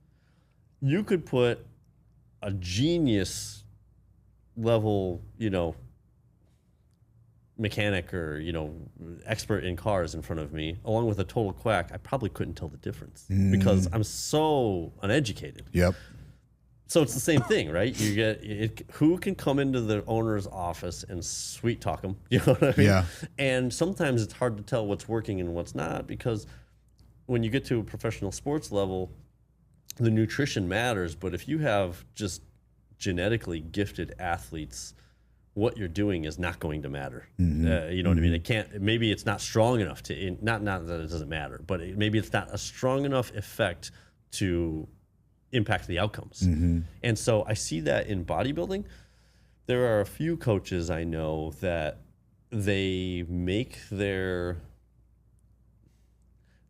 You could put a genius level, you know, mechanic or, you know, expert in cars in front of me, along with a total quack. I probably couldn't tell the difference because I'm so uneducated. Yep. So it's the same thing, right? You get who can come into the owner's office and sweet talk them, you know what I mean? Yeah. And sometimes it's hard to tell what's working and what's not because when you get to a professional sports level, the nutrition matters. But if you have just genetically gifted athletes, what you're doing is not going to matter. You know what I mean? It can't. Maybe it's not strong enough to. Not that it doesn't matter, but maybe it's not a strong enough effect to impact the outcomes. And so I see that in bodybuilding. There are a few coaches I know that they make their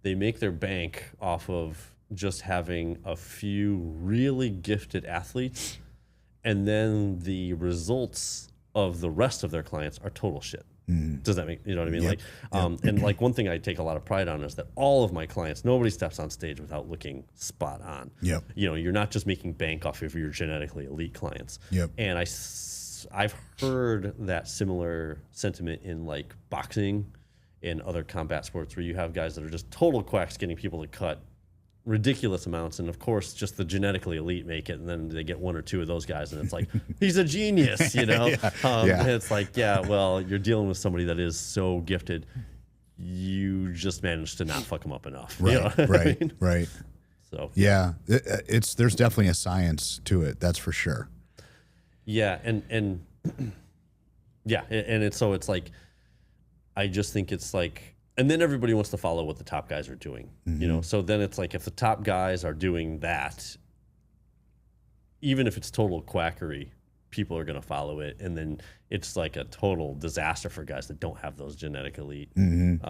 bank off of just having a few really gifted athletes, and then the results of the rest of their clients are total shit. Does that make, you know what I mean? Yep. Like, and like one thing I take a lot of pride on is that all of my clients, nobody steps on stage without looking spot on. Yep. You know, you're not just making bank off of your genetically elite clients. Yep. And I've heard that similar sentiment in like boxing and other combat sports where you have guys that are just total quacks getting people to cut ridiculous amounts, and of course just the genetically elite make it, and then they get one or two of those guys and it's like he's a genius, you know. And it's like, yeah, well, you're dealing with somebody that is so gifted, you just managed to not fuck them up enough, right? You know what I mean? Right. So yeah, there's definitely a science to it, that's for sure. Yeah, and yeah, and it's so it's like I just think it's like. And then everybody wants to follow what the top guys are doing, you know? So then it's like if the top guys are doing that, even if it's total quackery, people are going to follow it. And then it's like a total disaster for guys that don't have those genetic elite, you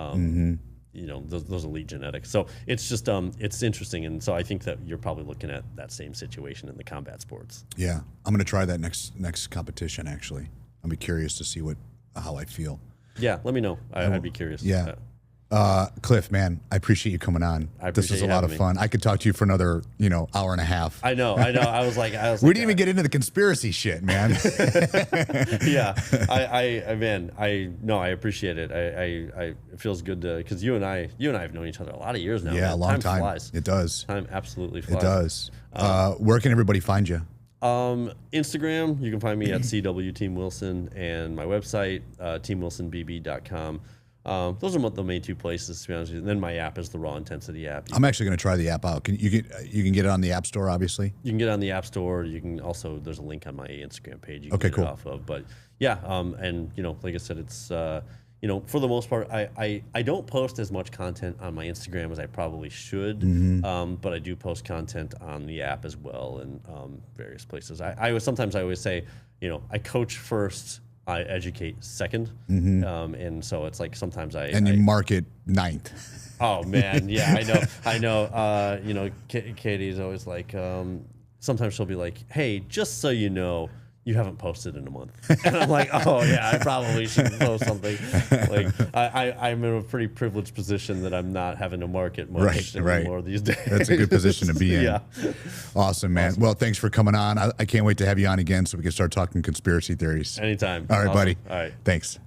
know, those elite genetics. So it's just, it's interesting. And so I think that you're probably looking at that same situation in the combat sports. Yeah. I'm going to try that next competition, actually. I'll be curious to see how I feel. Yeah. Let me know. I'd be curious. Yeah. Cliff, man, I appreciate you coming on. This was a lot of fun. I could talk to you for another, hour and a half. I know. I was like, we didn't even get into the conspiracy shit, man. Yeah. I appreciate it. It feels good because you and I have known each other a lot of years now. Yeah, man. a long time. Flies. It does. Time absolutely flies. It does. Where can everybody find you? Instagram, you can find me at CW Team Wilson, and my website, teamwilsonbb.com. Those are the main two places, to be honest with you. And then my app is the Raw Intensity app. I'm actually going to try the app out. You can get it on the App Store, obviously. You can get it on the App Store. You can also, there's a link on my Instagram page you can get it off of. But yeah, and like I said, it's for the most part, I don't post as much content on my Instagram as I probably should, but I do post content on the app as well and various places. I always say, I coach first I educate second. And so it's like sometimes you market ninth. Oh man, yeah, I know. You know, Katie's always like, sometimes she'll be like, "Hey, just so you know, you haven't posted in a month," and I'm like, "Oh yeah, I probably should post something." Like, I'm in a pretty privileged position that I'm not having to market much anymore these days. That's a good position to be in. Yeah, awesome, man. Well, thanks for coming on. I can't wait to have you on again so we can start talking conspiracy theories. Anytime. All right, buddy. All right, thanks.